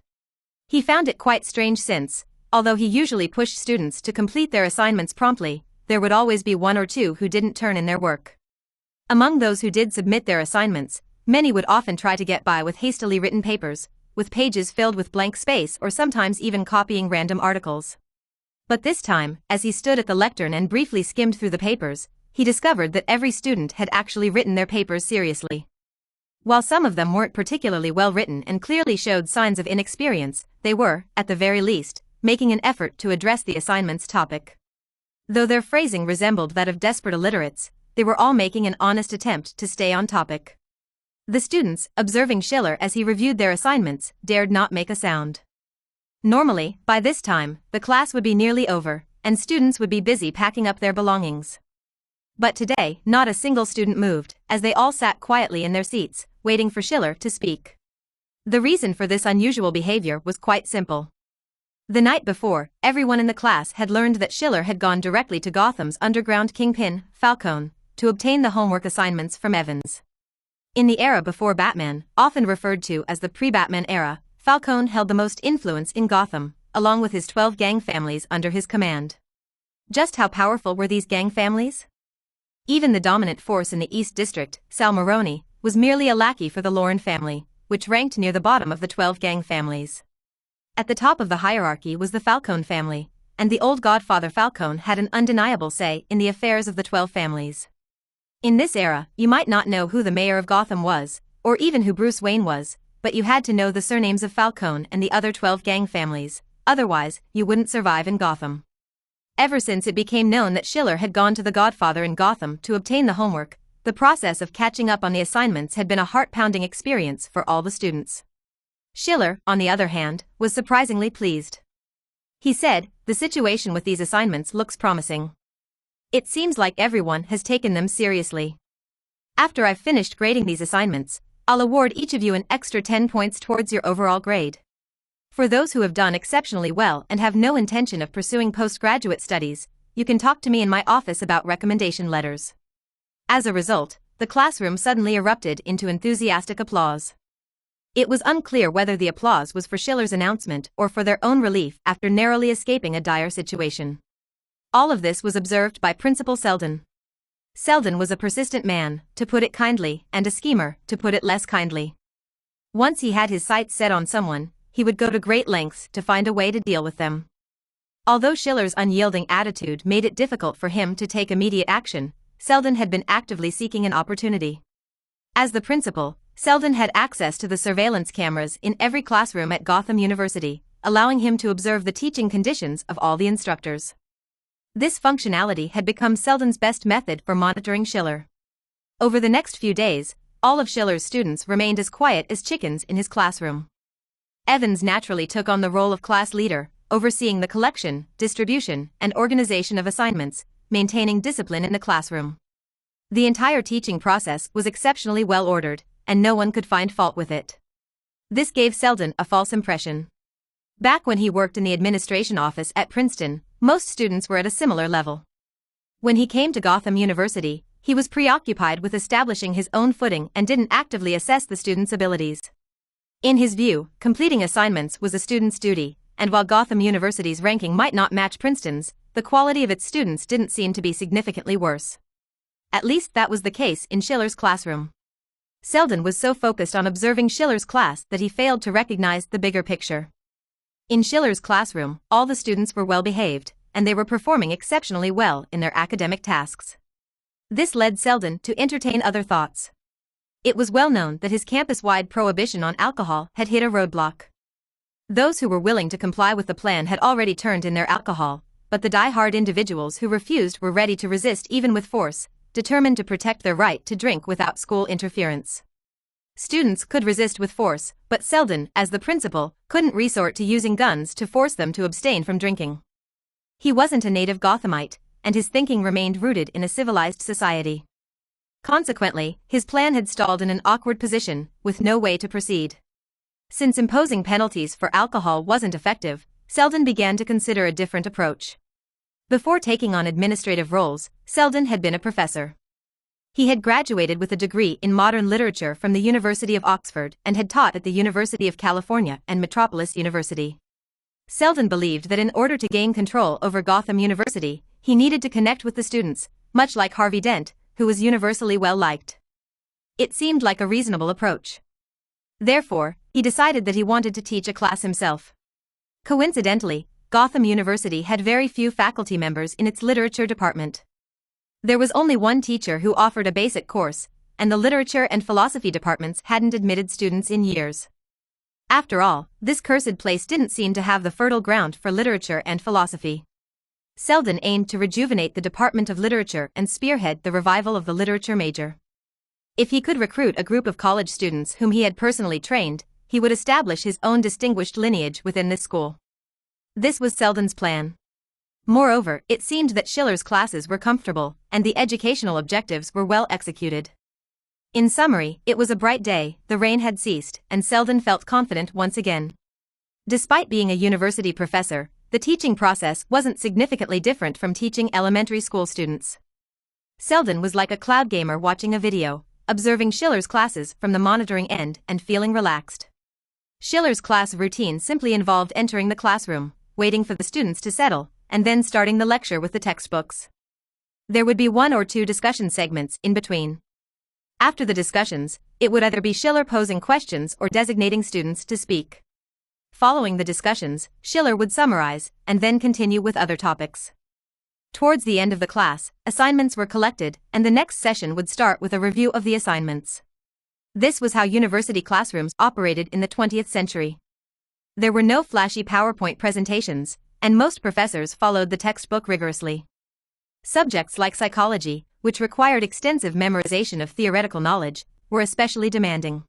He found it quite strange since, although he usually pushed students to complete their assignments promptly, there would always be 1 or 2 who didn't turn in their work. Among those who did submit their assignments, many would often try to get by with hastily written papers, with pages filled with blank space or sometimes even copying random articles. But this time, as he stood at the lectern and briefly skimmed through the papers, he discovered that every student had actually written their papers seriously. While some of them weren't particularly well written and clearly showed signs of inexperience, they were, at the very least, making an effort to address the assignment's topic. Though their phrasing resembled that of desperate illiterates, they were all making an honest attempt to stay on topic. The students, observing Schiller as he reviewed their assignments, dared not make a sound. Normally, by this time, the class would be nearly over, and students would be busy packing up their belongings. But today, not a single student moved, as they all sat quietly in their seats, waiting for Schiller to speak. The reason for this unusual behavior was quite simple. The night before, everyone in the class had learned that Schiller had gone directly to Gotham's underground kingpin, Falcone, to obtain the homework assignments from Evans. In the era before Batman, often referred to as the pre-Batman era, Falcone held the most influence in Gotham, along with his 12 gang families under his command. Just how powerful were these gang families? Even the dominant force in the East District, Sal Maroni, was merely a lackey for the Lauren family, which ranked near the bottom of the 12 gang families. At the top of the hierarchy was the Falcone family, and the old godfather Falcone had an undeniable say in the affairs of the 12 families. In this era, you might not know who the mayor of Gotham was, or even who Bruce Wayne was, but you had to know the surnames of Falcone and the other 12 gang families, otherwise, you wouldn't survive in Gotham. Ever since it became known that Schiller had gone to the godfather in Gotham to obtain the homework, the process of catching up on the assignments had been a heart-pounding experience for all the students. Schiller, on the other hand, was surprisingly pleased. He said, "The situation with these assignments looks promising. It seems like everyone has taken them seriously. After I've finished grading these assignments, I'll award each of you an extra 10 points towards your overall grade. For those who have done exceptionally well and have no intention of pursuing postgraduate studies, you can talk to me in my office about recommendation letters." As a result, the classroom suddenly erupted into enthusiastic applause. It was unclear whether the applause was for Schiller's announcement or for their own relief after narrowly escaping a dire situation. All of this was observed by Principal Selden. Selden was a persistent man, to put it kindly, and a schemer, to put it less kindly. Once he had his sights set on someone, he would go to great lengths to find a way to deal with them. Although Schiller's unyielding attitude made it difficult for him to take immediate action, Selden had been actively seeking an opportunity. As the principal, Selden had access to the surveillance cameras in every classroom at Gotham University, allowing him to observe the teaching conditions of all the instructors. This functionality had become Selden's best method for monitoring Schiller. Over the next few days, all of Schiller's students remained as quiet as chickens in his classroom. Evans naturally took on the role of class leader, overseeing the collection, distribution, and organization of assignments, maintaining discipline in the classroom. The entire teaching process was exceptionally well ordered, and no one could find fault with it. This gave Selden a false impression. Back when he worked in the administration office at Princeton, most students were at a similar level. When he came to Gotham University, he was preoccupied with establishing his own footing and didn't actively assess the students' abilities. In his view, completing assignments was a student's duty, and while Gotham University's ranking might not match Princeton's, the quality of its students didn't seem to be significantly worse. At least that was the case in Schiller's classroom. Selden was so focused on observing Schiller's class that he failed to recognize the bigger picture. In Schiller's classroom, all the students were well behaved, and they were performing exceptionally well in their academic tasks. This led Selden to entertain other thoughts. It was well known that his campus-wide prohibition on alcohol had hit a roadblock. Those who were willing to comply with the plan had already turned in their alcohol, but the die-hard individuals who refused were ready to resist even with force, determined to protect their right to drink without school interference. Students could resist with force, but Selden, as the principal, couldn't resort to using guns to force them to abstain from drinking. He wasn't a native Gothamite, and his thinking remained rooted in a civilized society. Consequently, his plan had stalled in an awkward position, with no way to proceed. Since imposing penalties for alcohol wasn't effective, Selden began to consider a different approach. Before taking on administrative roles, Selden had been a professor. He had graduated with a degree in modern literature from the University of Oxford and had taught at the University of California and Metropolis University. Selden believed that in order to gain control over Gotham University, he needed to connect with the students, much like Harvey Dent, who was universally well-liked. It seemed like a reasonable approach. Therefore, he decided that he wanted to teach a class himself. Coincidentally, Gotham University had very few faculty members in its literature department. There was only one teacher who offered a basic course, and the literature and philosophy departments hadn't admitted students in years. After all, this cursed place didn't seem to have the fertile ground for literature and philosophy. Selden aimed to rejuvenate the Department of Literature and spearhead the revival of the literature major. If he could recruit a group of college students whom he had personally trained, he would establish his own distinguished lineage within this school. This was Selden's plan. Moreover, it seemed that Schiller's classes were comfortable, and the educational objectives were well executed. In summary, it was a bright day, the rain had ceased, and Selden felt confident once again. Despite being a university professor, the teaching process wasn't significantly different from teaching elementary school students. Selden was like a cloud gamer watching a video, observing Schiller's classes from the monitoring end and feeling relaxed. Schiller's class routine simply involved entering the classroom, waiting for the students to settle, and then starting the lecture with the textbooks. There would be 1 or 2 discussion segments in between. After the discussions, it would either be Schiller posing questions or designating students to speak. Following the discussions, Schiller would summarize, and then continue with other topics. Towards the end of the class, assignments were collected, and the next session would start with a review of the assignments. This was how university classrooms operated in the 20th century. There were no flashy PowerPoint presentations, and most professors followed the textbook rigorously. Subjects like psychology, which required extensive memorization of theoretical knowledge, were especially demanding.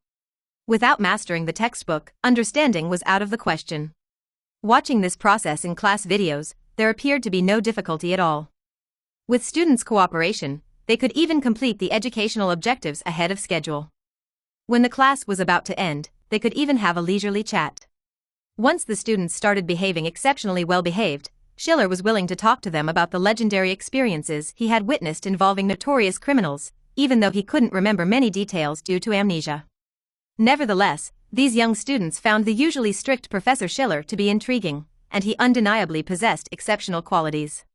Without mastering the textbook, understanding was out of the question. Watching this process in class videos, there appeared to be no difficulty at all. With students' cooperation, they could even complete the educational objectives ahead of schedule. When the class was about to end, they could even have a leisurely chat. Once the students started behaving exceptionally well-behaved, Schiller was willing to talk to them about the legendary experiences he had witnessed involving notorious criminals, even though he couldn't remember many details due to amnesia. Nevertheless, these young students found the usually strict Professor Schiller to be intriguing, and he undeniably possessed exceptional qualities.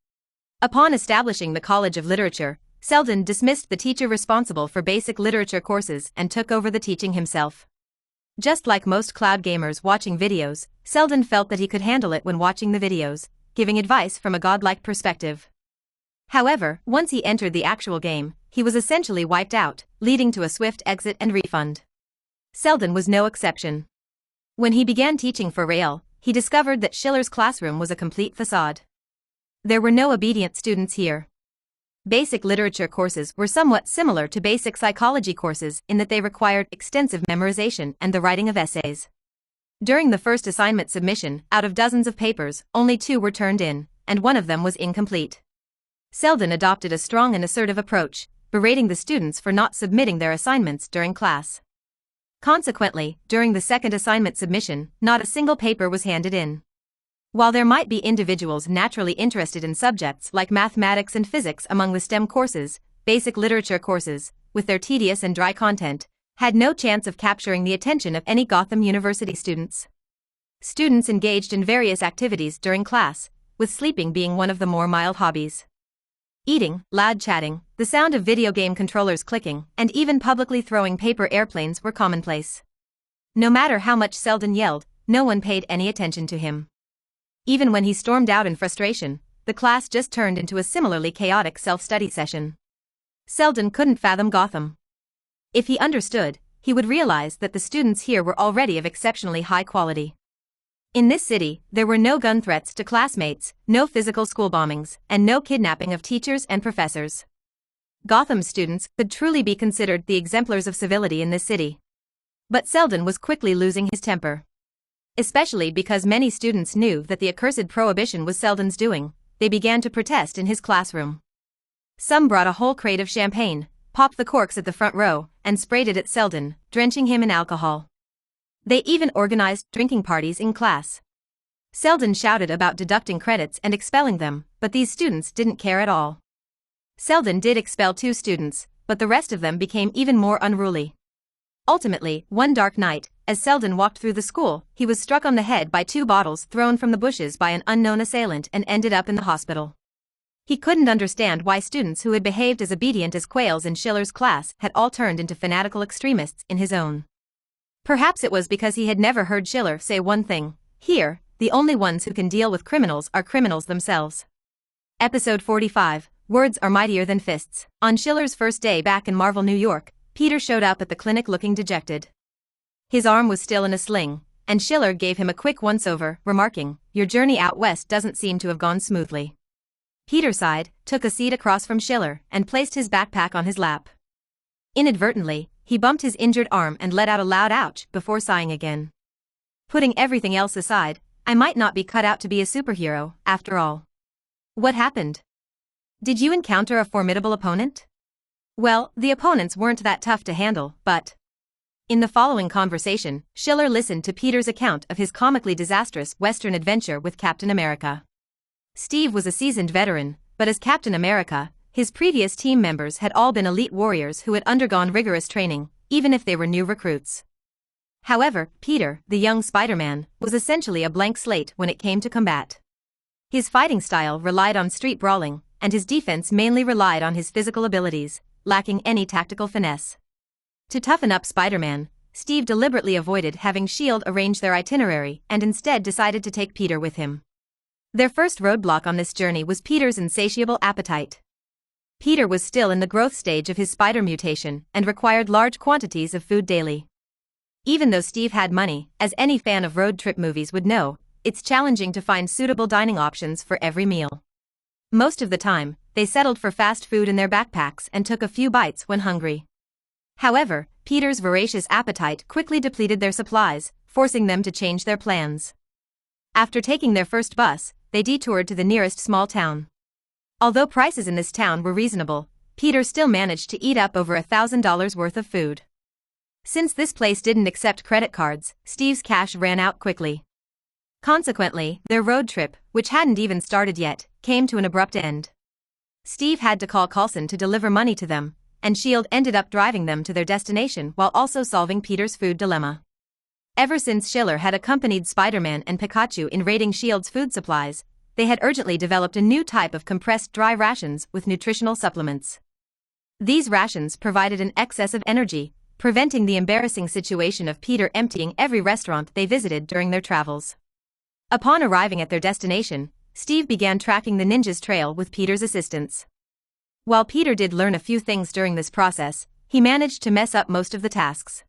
Upon establishing the College of Literature, Selden dismissed the teacher responsible for basic literature courses and took over the teaching himself. Just like most cloud gamers watching videos, Selden felt that he could handle it when watching the videos, giving advice from a godlike perspective. However, once he entered the actual game, he was essentially wiped out, leading to a swift exit and refund. Selden was no exception. When he began teaching for real, he discovered that Schiller's classroom was a complete facade. There were no obedient students here. Basic literature courses were somewhat similar to basic psychology courses in that they required extensive memorization and the writing of essays. During the first assignment submission, out of dozens of papers, only 2 were turned in, and one of them was incomplete. Selden adopted a strong and assertive approach, berating the students for not submitting their assignments during class. Consequently, during the second assignment submission, not a single paper was handed in. While there might be individuals naturally interested in subjects like mathematics and physics among the STEM courses, basic literature courses, with their tedious and dry content, had no chance of capturing the attention of any Gotham University students. Students engaged in various activities during class, with sleeping being one of the more mild hobbies. Eating, loud chatting, the sound of video game controllers clicking, and even publicly throwing paper airplanes were commonplace. No matter how much Selden yelled, no one paid any attention to him. Even when he stormed out in frustration, the class just turned into a similarly chaotic self-study session. Selden couldn't fathom Gotham. If he understood, he would realize that the students here were already of exceptionally high quality. In this city, there were no gun threats to classmates, no physical school bombings, and no kidnapping of teachers and professors. Gotham's students could truly be considered the exemplars of civility in this city. But Selden was quickly losing his temper. Especially because many students knew that the accursed prohibition was Selden's doing, they began to protest in his classroom. Some brought a whole crate of champagne, popped the corks at the front row, and sprayed it at Selden, drenching him in alcohol. They even organized drinking parties in class. Selden shouted about deducting credits and expelling them, but these students didn't care at all. Selden did expel 2 students, but the rest of them became even more unruly. Ultimately, one dark night, as Selden walked through the school, he was struck on the head by 2 bottles thrown from the bushes by an unknown assailant and ended up in the hospital. He couldn't understand why students who had behaved as obedient as quails in Schiller's class had all turned into fanatical extremists in his own. Perhaps it was because he had never heard Schiller say one thing: here, the only ones who can deal with criminals are criminals themselves. Episode 45, Words Are Mightier Than Fists. On Schiller's first day back in Marvel, New York, Peter showed up at the clinic looking dejected. His arm was still in a sling, and Schiller gave him a quick once-over, remarking, "Your journey out west doesn't seem to have gone smoothly." Peter sighed, took a seat across from Schiller, and placed his backpack on his lap. Inadvertently, he bumped his injured arm and let out a loud ouch before sighing again. Putting everything else aside, I might not be cut out to be a superhero, after all. What happened? Did you encounter a formidable opponent? Well, the opponents weren't that tough to handle, but... In the following conversation, Schiller listened to Peter's account of his comically disastrous Western adventure with Captain America. Steve was a seasoned veteran, but as Captain America, his previous team members had all been elite warriors who had undergone rigorous training, even if they were new recruits. However, Peter, the young Spider-Man, was essentially a blank slate when it came to combat. His fighting style relied on street brawling, and his defense mainly relied on his physical abilities, lacking any tactical finesse. To toughen up Spider-Man, Steve deliberately avoided having S.H.I.E.L.D. arrange their itinerary and instead decided to take Peter with him. Their first roadblock on this journey was Peter's insatiable appetite. Peter was still in the growth stage of his spider mutation and required large quantities of food daily. Even though Steve had money, as any fan of road trip movies would know, it's challenging to find suitable dining options for every meal. Most of the time, they settled for fast food in their backpacks and took a few bites when hungry. However, Peter's voracious appetite quickly depleted their supplies, forcing them to change their plans. After taking their first bus, they detoured to the nearest small town. Although prices in this town were reasonable, Peter still managed to eat up over $1,000 worth of food. Since this place didn't accept credit cards, Steve's cash ran out quickly. Consequently, their road trip, which hadn't even started yet, came to an abrupt end. Steve had to call Coulson to deliver money to them, and S.H.I.E.L.D. ended up driving them to their destination while also solving Peter's food dilemma. Ever since Schiller had accompanied Spider-Man and Pikachu in raiding S.H.I.E.L.D.'s food supplies, they had urgently developed a new type of compressed dry rations with nutritional supplements. These rations provided an excess of energy, preventing the embarrassing situation of Peter emptying every restaurant they visited during their travels. Upon arriving at their destination, Steve began tracking the ninja's trail with Peter's assistance. While Peter did learn a few things during this process, he managed to mess up most of the tasks.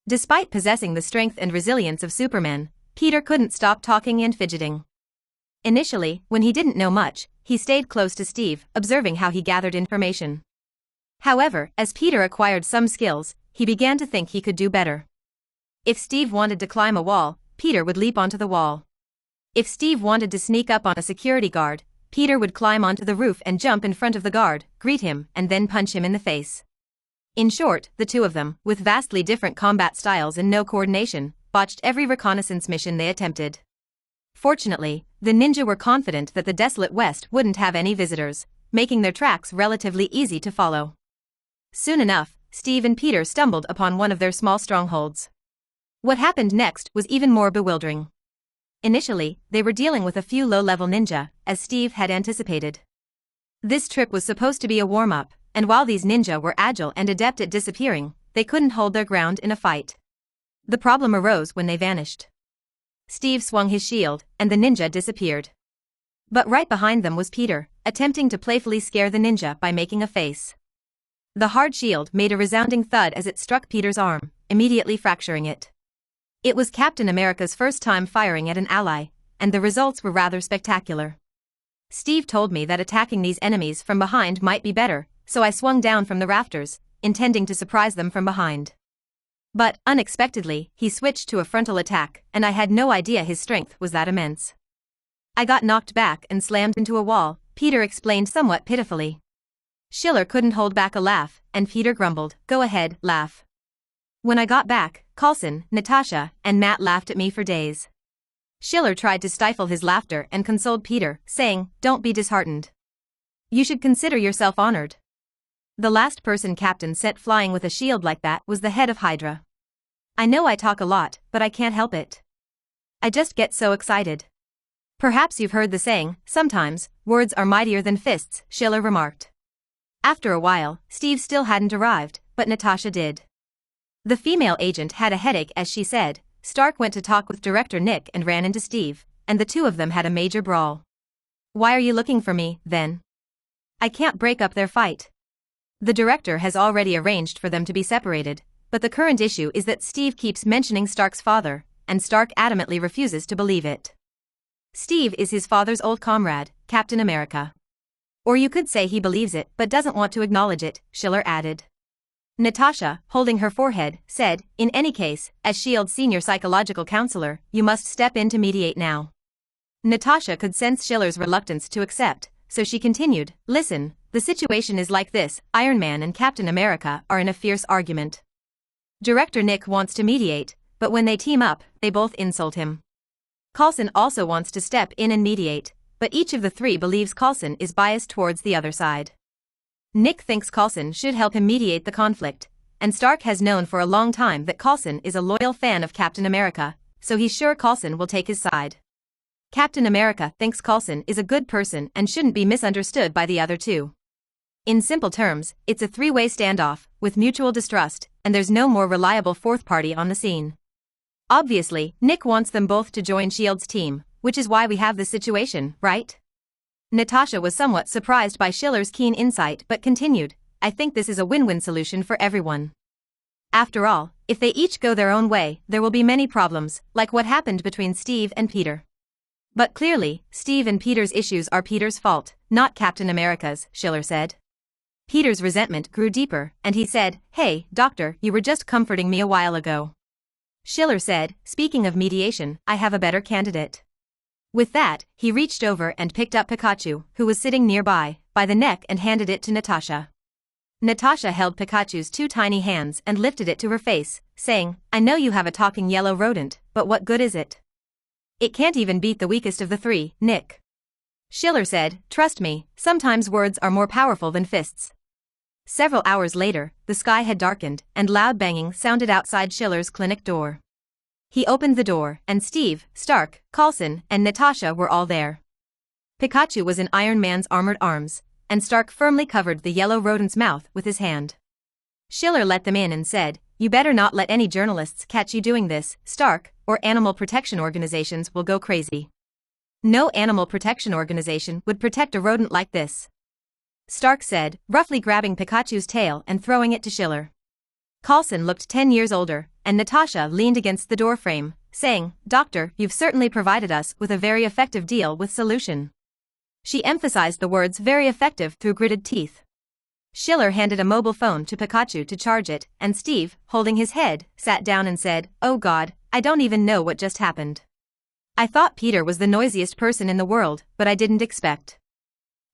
Despite possessing the strength and resilience of Superman, Peter couldn't stop talking and fidgeting. Initially, when he didn't know much, he stayed close to Steve, observing how he gathered information. However, as Peter acquired some skills, he began to think he could do better. If Steve wanted to climb a wall, Peter would leap onto the wall. If Steve wanted to sneak up on a security guard, Peter would climb onto the roof and jump in front of the guard, greet him, and then punch him in the face. In short, the two of them, with vastly different combat styles and no coordination, botched every reconnaissance mission they attempted. Fortunately, the ninja were confident that the desolate West wouldn't have any visitors, making their tracks relatively easy to follow. Soon enough, Steve and Peter stumbled upon one of their small strongholds. What happened next was even more bewildering. Initially, they were dealing with a few low-level ninja, as Steve had anticipated. This trip was supposed to be a warm-up, and while these ninja were agile and adept at disappearing, they couldn't hold their ground in a fight. The problem arose when they vanished. Steve swung his shield, and the ninja disappeared. But right behind them was Peter, attempting to playfully scare the ninja by making a face. The hard shield made a resounding thud as it struck Peter's arm, immediately fracturing it. It was Captain America's first time firing at an ally, and the results were rather spectacular. Steve told me that attacking these enemies from behind might be better, so I swung down from the rafters, intending to surprise them from behind. But, unexpectedly, he switched to a frontal attack, and I had no idea his strength was that immense. I got knocked back and slammed into a wall, Peter explained somewhat pitifully. Schiller couldn't hold back a laugh, and Peter grumbled, "Go ahead, laugh." When I got back, Coulson, Natasha, and Matt laughed at me for days. Schiller tried to stifle his laughter and consoled Peter, saying, "Don't be disheartened. You should consider yourself honored. The last person Captain sent flying with a shield like that was the head of Hydra. I know I talk a lot, but I can't help it. I just get so excited." "Perhaps you've heard the saying, sometimes, words are mightier than fists," Schiller remarked. After a while, Steve still hadn't arrived, but Natasha did. The female agent had a headache as she said. Stark went to talk with Director Nick and ran into Steve, and the two of them had a major brawl. "Why are you looking for me, then?" "I can't break up their fight. The director has already arranged for them to be separated, but the current issue is that Steve keeps mentioning Stark's father, and Stark adamantly refuses to believe it. Steve is his father's old comrade, Captain America. Or you could say he believes it but doesn't want to acknowledge it," Schiller added. Natasha, holding her forehead, said, "In any case, as S.H.I.E.L.D.'s senior psychological counselor, you must step in to mediate now." Natasha could sense Schiller's reluctance to accept, so she continued, "Listen, the situation is like this, Iron Man and Captain America are in a fierce argument. Director Nick wants to mediate, but when they team up, they both insult him. Coulson also wants to step in and mediate, but each of the three believes Coulson is biased towards the other side. Nick thinks Coulson should help him mediate the conflict, and Stark has known for a long time that Coulson is a loyal fan of Captain America, so he's sure Coulson will take his side. Captain America thinks Coulson is a good person and shouldn't be misunderstood by the other two. In simple terms, it's a three-way standoff, with mutual distrust, and there's no more reliable fourth party on the scene. Obviously, Nick wants them both to join S.H.I.E.L.D.'s team, which is why we have this situation, right?" Natasha was somewhat surprised by Schiller's keen insight but continued, "I think this is a win-win solution for everyone. After all, if they each go their own way, there will be many problems, like what happened between Steve and Peter. But clearly, Steve and Peter's issues are Peter's fault, not Captain America's," Schiller said. Peter's resentment grew deeper, and he said, "Hey, doctor, you were just comforting me a while ago." Schiller said, "Speaking of mediation, I have a better candidate." With that, he reached over and picked up Pikachu, who was sitting nearby, by the neck and handed it to Natasha. Natasha held Pikachu's two tiny hands and lifted it to her face, saying, I know you have a talking yellow rodent, but what good is it? It can't even beat the weakest of the three, Nick. Schiller said, trust me, sometimes words are more powerful than fists. Several hours later, the sky had darkened, and loud banging sounded outside Schiller's clinic door. He opened the door, and Steve, Stark, Coulson, and Natasha were all there. Pikachu was in Iron Man's armored arms, and Stark firmly covered the yellow rodent's mouth with his hand. Schiller let them in and said, you better not let any journalists catch you doing this, Stark, or animal protection organizations will go crazy. No animal protection organization would protect a rodent like this, Stark said, roughly grabbing Pikachu's tail and throwing it to Schiller. Coulson looked 10 years older, and Natasha leaned against the doorframe, saying, Doctor, you've certainly provided us with a very effective deal with solution. She emphasized the words very effective through gritted teeth. Schiller handed a mobile phone to Pikachu to charge it, and Steve, holding his head, sat down and said, oh God, I don't even know what just happened. I thought Peter was the noisiest person in the world, but I didn't expect.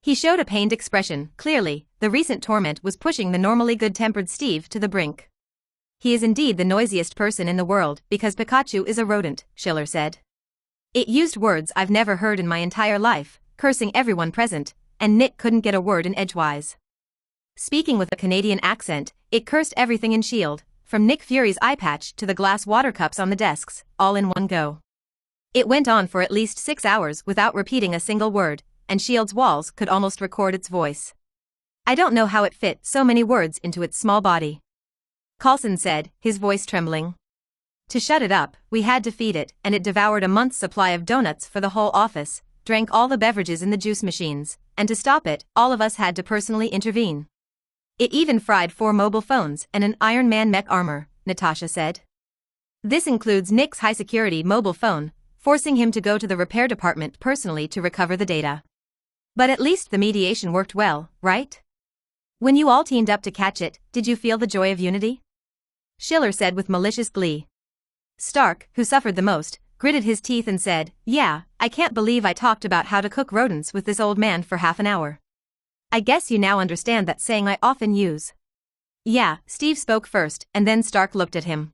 He showed a pained expression. Clearly, the recent torment was pushing the normally good-tempered Steve to the brink. He is indeed the noisiest person in the world because Pikachu is a rodent, Schiller said. It used words I've never heard in my entire life, cursing everyone present, and Nick couldn't get a word in edgewise. Speaking with a Canadian accent, it cursed everything in S.H.I.E.L.D., from Nick Fury's eye patch to the glass water cups on the desks, all in one go. It went on for at least 6 hours without repeating a single word, and S.H.I.E.L.D.'s walls could almost record its voice. I don't know how it fit so many words into its small body. Coulson said, his voice trembling. To shut it up, we had to feed it, and it devoured a month's supply of donuts for the whole office, drank all the beverages in the juice machines, and to stop it, all of us had to personally intervene. It even fried 4 mobile phones and an Iron Man mech armor, Natasha said. This includes Nick's high-security mobile phone, forcing him to go to the repair department personally to recover the data. But at least the mediation worked well, right? When you all teamed up to catch it, did you feel the joy of unity? Schiller said with malicious glee. Stark, who suffered the most, gritted his teeth and said, yeah, I can't believe I talked about how to cook rodents with this old man for half an hour. I guess you now understand that saying I often use. Yeah, Steve spoke first, and then Stark looked at him.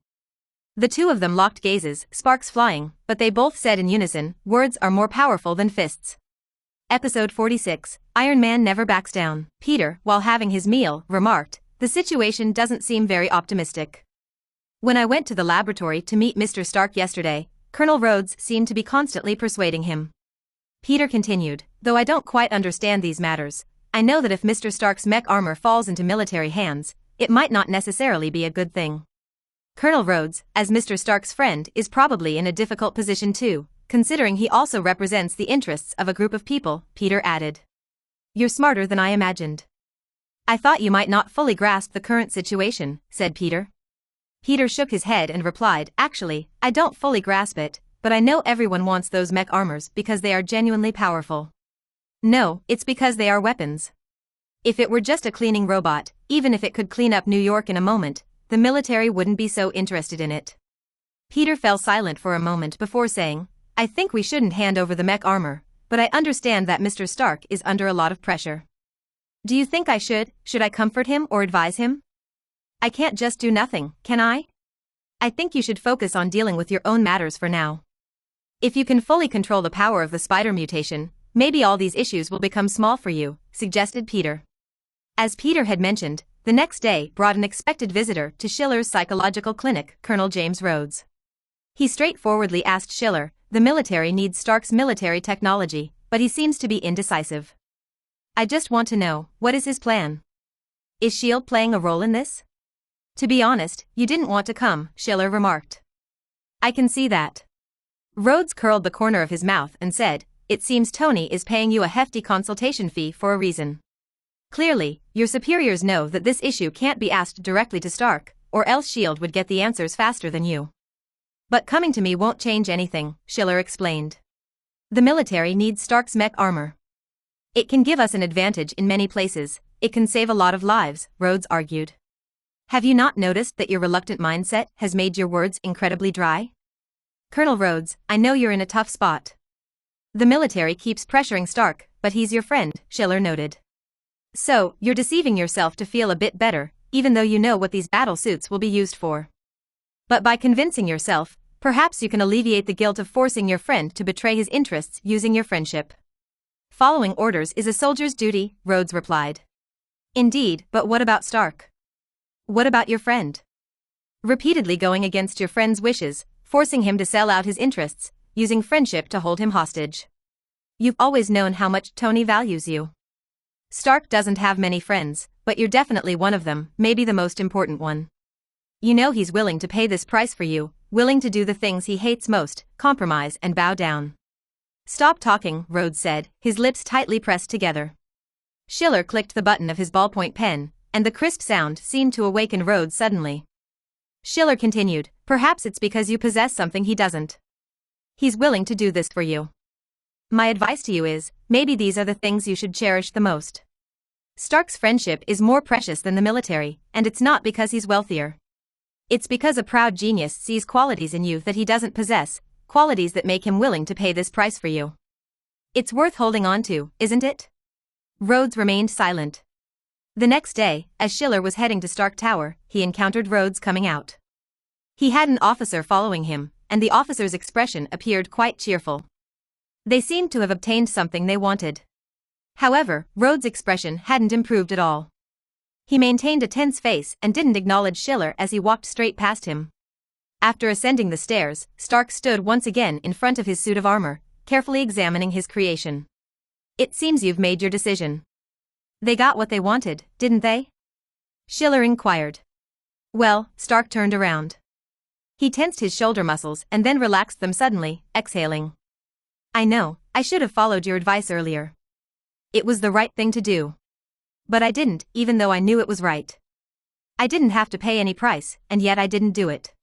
The two of them locked gazes, sparks flying, but they both said in unison, words are more powerful than fists. Episode 46, Iron Man never backs down. Peter, while having his meal, remarked, the situation doesn't seem very optimistic. When I went to the laboratory to meet Mr. Stark yesterday, Colonel Rhodes seemed to be constantly persuading him. Peter continued, though I don't quite understand these matters, I know that if Mr. Stark's mech armor falls into military hands, it might not necessarily be a good thing. Colonel Rhodes, as Mr. Stark's friend, is probably in a difficult position too, considering he also represents the interests of a group of people, Peter added. You're smarter than I imagined. I thought you might not fully grasp the current situation, said Peter. Peter shook his head and replied, actually, I don't fully grasp it, but I know everyone wants those mech armors because they are genuinely powerful. No, it's because they are weapons. If it were just a cleaning robot, even if it could clean up New York in a moment, the military wouldn't be so interested in it. Peter fell silent for a moment before saying, I think we shouldn't hand over the mech armor, but I understand that Mr. Stark is under a lot of pressure. Do you think I should I comfort him or advise him? I can't just do nothing, can I? I think you should focus on dealing with your own matters for now. If you can fully control the power of the spider mutation, maybe all these issues will become small for you, suggested Peter. As Peter had mentioned, the next day brought an expected visitor to Schiller's psychological clinic, Colonel James Rhodes. He straightforwardly asked Schiller, the military needs Stark's military technology, but he seems to be indecisive. I just want to know, what is his plan? Is S.H.I.E.L.D. playing a role in this? To be honest, you didn't want to come, Schiller remarked. I can see that. Rhodes curled the corner of his mouth and said, it seems Tony is paying you a hefty consultation fee for a reason. Clearly, your superiors know that this issue can't be asked directly to Stark, or else S.H.I.E.L.D. would get the answers faster than you. But coming to me won't change anything, Schiller explained. The military needs Stark's mech armor. It can give us an advantage in many places, it can save a lot of lives, Rhodes argued. Have you not noticed that your reluctant mindset has made your words incredibly dry? Colonel Rhodes, I know you're in a tough spot. The military keeps pressuring Stark, but he's your friend, Schiller noted. So, you're deceiving yourself to feel a bit better, even though you know what these battle suits will be used for. But by convincing yourself, perhaps you can alleviate the guilt of forcing your friend to betray his interests using your friendship. Following orders is a soldier's duty, Rhodes replied. Indeed, but what about Stark? What about your friend? Repeatedly going against your friend's wishes, forcing him to sell out his interests, using friendship to hold him hostage. You've always known how much Tony values you. Stark doesn't have many friends, but you're definitely one of them, maybe the most important one. You know he's willing to pay this price for you, willing to do the things he hates most, compromise and bow down. Stop talking, Rhodes said, his lips tightly pressed together. Schiller clicked the button of his ballpoint pen, and the crisp sound seemed to awaken Rhodes suddenly. Schiller continued, perhaps it's because you possess something he doesn't. He's willing to do this for you. My advice to you is, maybe these are the things you should cherish the most. Stark's friendship is more precious than the military, and it's not because he's wealthier. It's because a proud genius sees qualities in you that he doesn't possess, qualities that make him willing to pay this price for you. It's worth holding on to, isn't it? Rhodes remained silent. The next day, as Schiller was heading to Stark Tower, he encountered Rhodes coming out. He had an officer following him, and the officer's expression appeared quite cheerful. They seemed to have obtained something they wanted. However, Rhodes' expression hadn't improved at all. He maintained a tense face and didn't acknowledge Schiller as he walked straight past him. After ascending the stairs, Stark stood once again in front of his suit of armor, carefully examining his creation. It seems you've made your decision. They got what they wanted, didn't they? Schiller inquired. Well, Stark turned around. He tensed his shoulder muscles and then relaxed them suddenly, exhaling. I know, I should have followed your advice earlier. It was the right thing to do. But I didn't, even though I knew it was right. I didn't have to pay any price, and yet I didn't do it.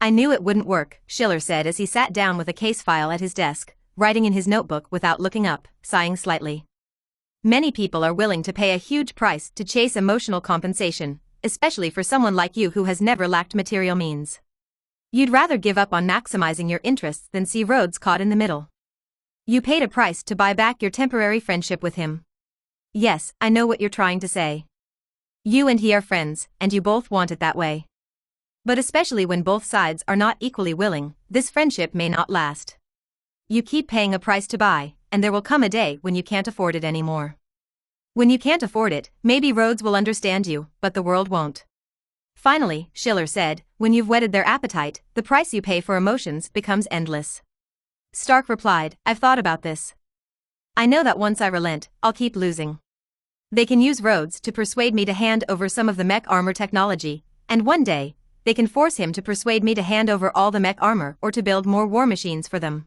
I knew it wouldn't work, Schiller said as he sat down with a case file at his desk, writing in his notebook without looking up, sighing slightly. Many people are willing to pay a huge price to chase emotional compensation, especially for someone like you who has never lacked material means. You'd rather give up on maximizing your interests than see Rhodes caught in the middle. You paid a price to buy back your temporary friendship with him. Yes, I know what you're trying to say. You and he are friends, and you both want it that way. But especially when both sides are not equally willing, this friendship may not last. You keep paying a price to buy, and there will come a day when you can't afford it anymore. When you can't afford it, maybe Rhodes will understand you, but the world won't. Finally, Schiller said, when you've whetted their appetite, the price you pay for emotions becomes endless. Stark replied, I've thought about this. I know that once I relent, I'll keep losing. They can use Rhodes to persuade me to hand over some of the mech armor technology, and one day, they can force him to persuade me to hand over all the mech armor or to build more war machines for them.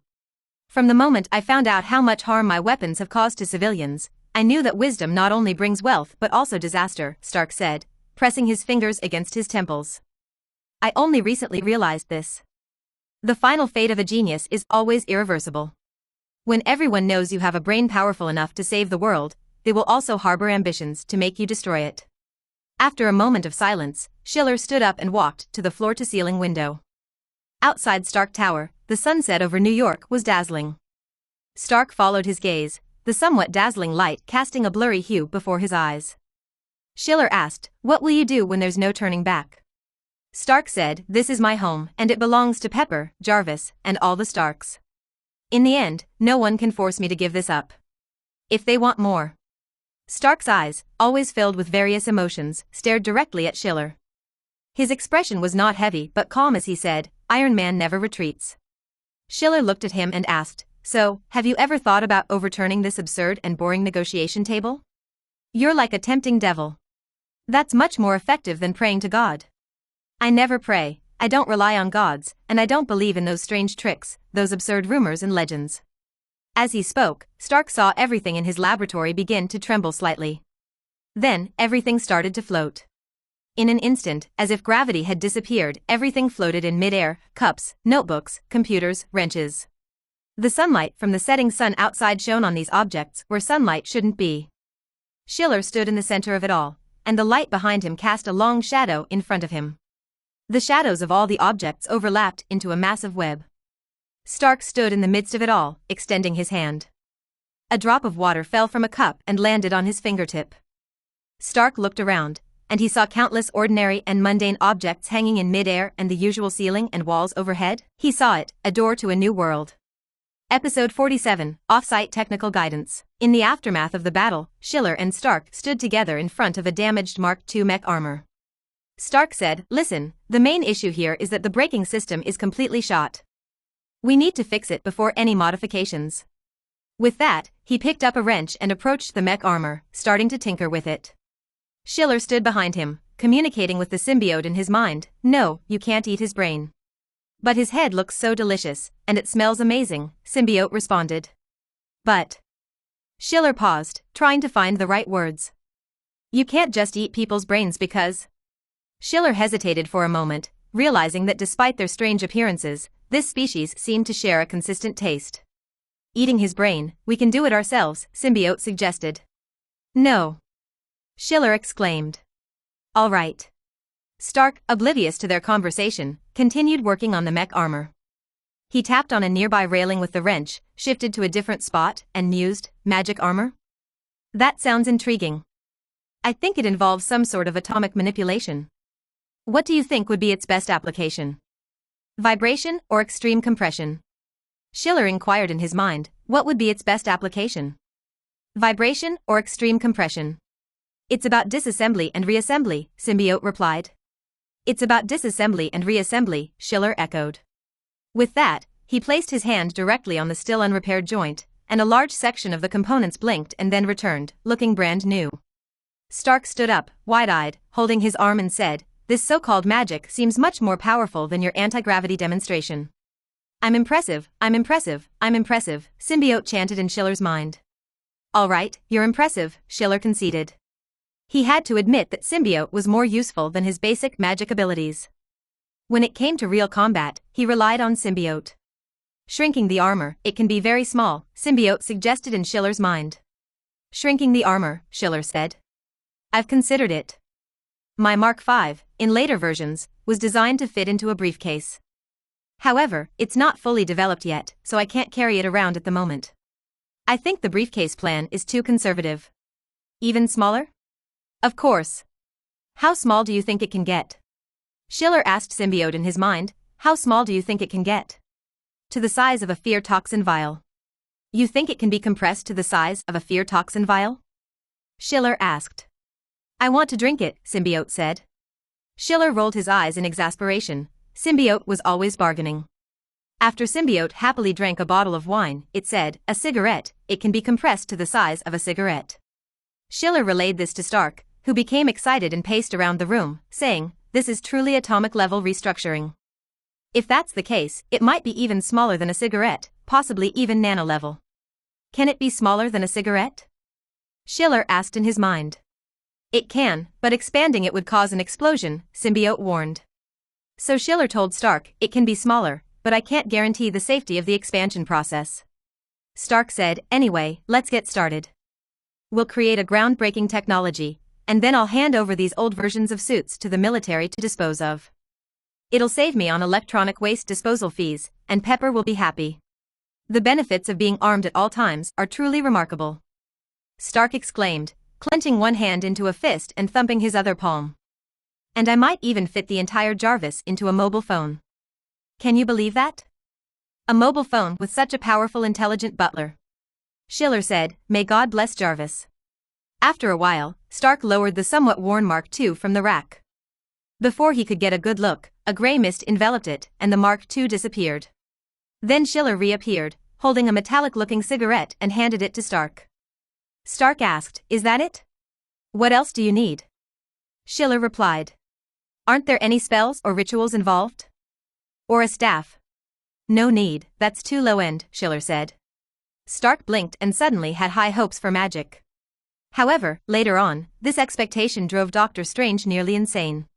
From the moment I found out how much harm my weapons have caused to civilians, I knew that wisdom not only brings wealth but also disaster, Stark said, pressing his fingers against his temples. I only recently realized this. The final fate of a genius is always irreversible. When everyone knows you have a brain powerful enough to save the world, they will also harbor ambitions to make you destroy it. After a moment of silence, Schiller stood up and walked to the floor-to-ceiling window. Outside Stark Tower, the sunset over New York was dazzling. Stark followed his gaze, the somewhat dazzling light casting a blurry hue before his eyes. Schiller asked, what will you do when there's no turning back? Stark said, this is my home and it belongs to Pepper, Jarvis, and all the Starks. In the end, no one can force me to give this up. If they want more. Stark's eyes, always filled with various emotions, stared directly at Schiller. His expression was not heavy but calm as he said, Iron Man never retreats. Schiller looked at him and asked, so, have you ever thought about overturning this absurd and boring negotiation table? You're like a tempting devil. That's much more effective than praying to God. I never pray, I don't rely on gods, and I don't believe in those strange tricks, those absurd rumors and legends. As he spoke, Stark saw everything in his laboratory begin to tremble slightly. Then, everything started to float. In an instant, as if gravity had disappeared, everything floated in mid-air, cups, notebooks, computers, wrenches. The sunlight from the setting sun outside shone on these objects where sunlight shouldn't be. Schiller stood in the center of it all, and the light behind him cast a long shadow in front of him. The shadows of all the objects overlapped into a massive web. Stark stood in the midst of it all, extending his hand. A drop of water fell from a cup and landed on his fingertip. Stark looked around, and he saw countless ordinary and mundane objects hanging in mid-air and the usual ceiling and walls overhead. He saw it, a door to a new world. Episode 47, Off-Site Technical Guidance. In the aftermath of the battle, Schiller and Stark stood together in front of a damaged Mark II mech armor. Stark said, "Listen, the main issue here is that the braking system is completely shot. We need to fix it before any modifications." With that, he picked up a wrench and approached the mech armor, starting to tinker with it. Schiller stood behind him, communicating with the symbiote in his mind. "No, you can't eat his brain." "But his head looks so delicious, and it smells amazing," symbiote responded. "But..." Schiller paused, trying to find the right words. "You can't just eat people's brains because..." Schiller hesitated for a moment, realizing that despite their strange appearances, this species seemed to share a consistent taste. "Eating his brain, we can do it ourselves," symbiote suggested. "No," Schiller exclaimed. "All right." Stark, oblivious to their conversation, continued working on the mech armor. He tapped on a nearby railing with the wrench, shifted to a different spot, and mused, "Magic armor? That sounds intriguing. I think it involves some sort of atomic manipulation. What do you think would be its best application? Vibration or extreme compression?" Schiller inquired in his mind, what would be its best application? Vibration or extreme compression? "It's about disassembly and reassembly," symbiote replied. "It's about disassembly and reassembly," Schiller echoed. With that, he placed his hand directly on the still unrepaired joint, and a large section of the components blinked and then returned, looking brand new. Stark stood up, wide-eyed, holding his arm and said, "This so-called magic seems much more powerful than your anti-gravity demonstration." I'm impressive, I'm impressive, I'm impressive," symbiote chanted in Schiller's mind. "All right, you're impressive," Schiller conceded. He had to admit that symbiote was more useful than his basic magic abilities. When it came to real combat, he relied on symbiote. "Shrinking the armor, it can be very small," symbiote suggested in Schiller's mind. "Shrinking the armor," Schiller said. "I've considered it. My Mark V, in later versions, was designed to fit into a briefcase. However, it's not fully developed yet, so I can't carry it around at the moment. I think the briefcase plan is too conservative." "Even smaller?" "Of course." "How small do you think it can get?" Schiller asked symbiote in his mind, "How small do you think it can get?" "To the size of a fear toxin vial." "You think it can be compressed to the size of a fear toxin vial?" Schiller asked. "I want to drink it," symbiote said. Schiller rolled his eyes in exasperation. Symbiote was always bargaining. After symbiote happily drank a bottle of wine, it said, "A cigarette, it can be compressed to the size of a cigarette." Schiller relayed this to Stark, who became excited and paced around the room, saying, "This is truly atomic-level restructuring. If that's the case, it might be even smaller than a cigarette, possibly even nano-level." "Can it be smaller than a cigarette?" Schiller asked in his mind. "It can, but expanding it would cause an explosion," symbiote warned. So Schiller told Stark, "It can be smaller, but I can't guarantee the safety of the expansion process." Stark said, "Anyway, let's get started. We'll create a groundbreaking technology, and then I'll hand over these old versions of suits to the military to dispose of. It'll save me on electronic waste disposal fees, and Pepper will be happy. The benefits of being armed at all times are truly remarkable." Stark exclaimed, clenching one hand into a fist and thumping his other palm. "And I might even fit the entire Jarvis into a mobile phone. Can you believe that? A mobile phone with such a powerful intelligent butler." Schiller said, "May God bless Jarvis." After a while, Stark lowered the somewhat worn Mark II from the rack. Before he could get a good look, a gray mist enveloped it, and the Mark II disappeared. Then Schiller reappeared, holding a metallic-looking cigarette and handed it to Stark. Stark asked, "Is that it? What else do you need?" Schiller replied, "Aren't there any spells or rituals involved? Or a staff?" "No need, that's too low-end," Schiller said. Stark blinked and suddenly had high hopes for magic. However, later on, this expectation drove Doctor Strange nearly insane.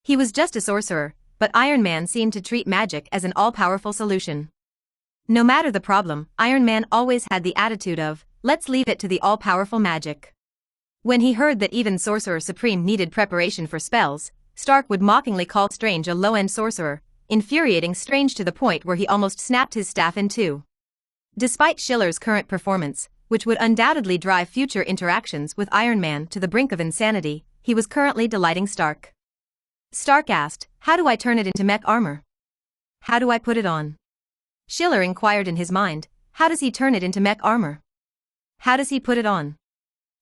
He was just a sorcerer, but Iron Man seemed to treat magic as an all-powerful solution. No matter the problem, Iron Man always had the attitude of, "Let's leave it to the all-powerful magic." When he heard that even Sorcerer Supreme needed preparation for spells, Stark would mockingly call Strange a low-end sorcerer, infuriating Strange to the point where he almost snapped his staff in two. Despite Schiller's current performance, which would undoubtedly drive future interactions with Iron Man to the brink of insanity, he was currently delighting Stark. Stark asked, "How do I turn it into mech armor? How do I put it on?" Schiller inquired in his mind, "How does he turn it into mech armor? How does he put it on?"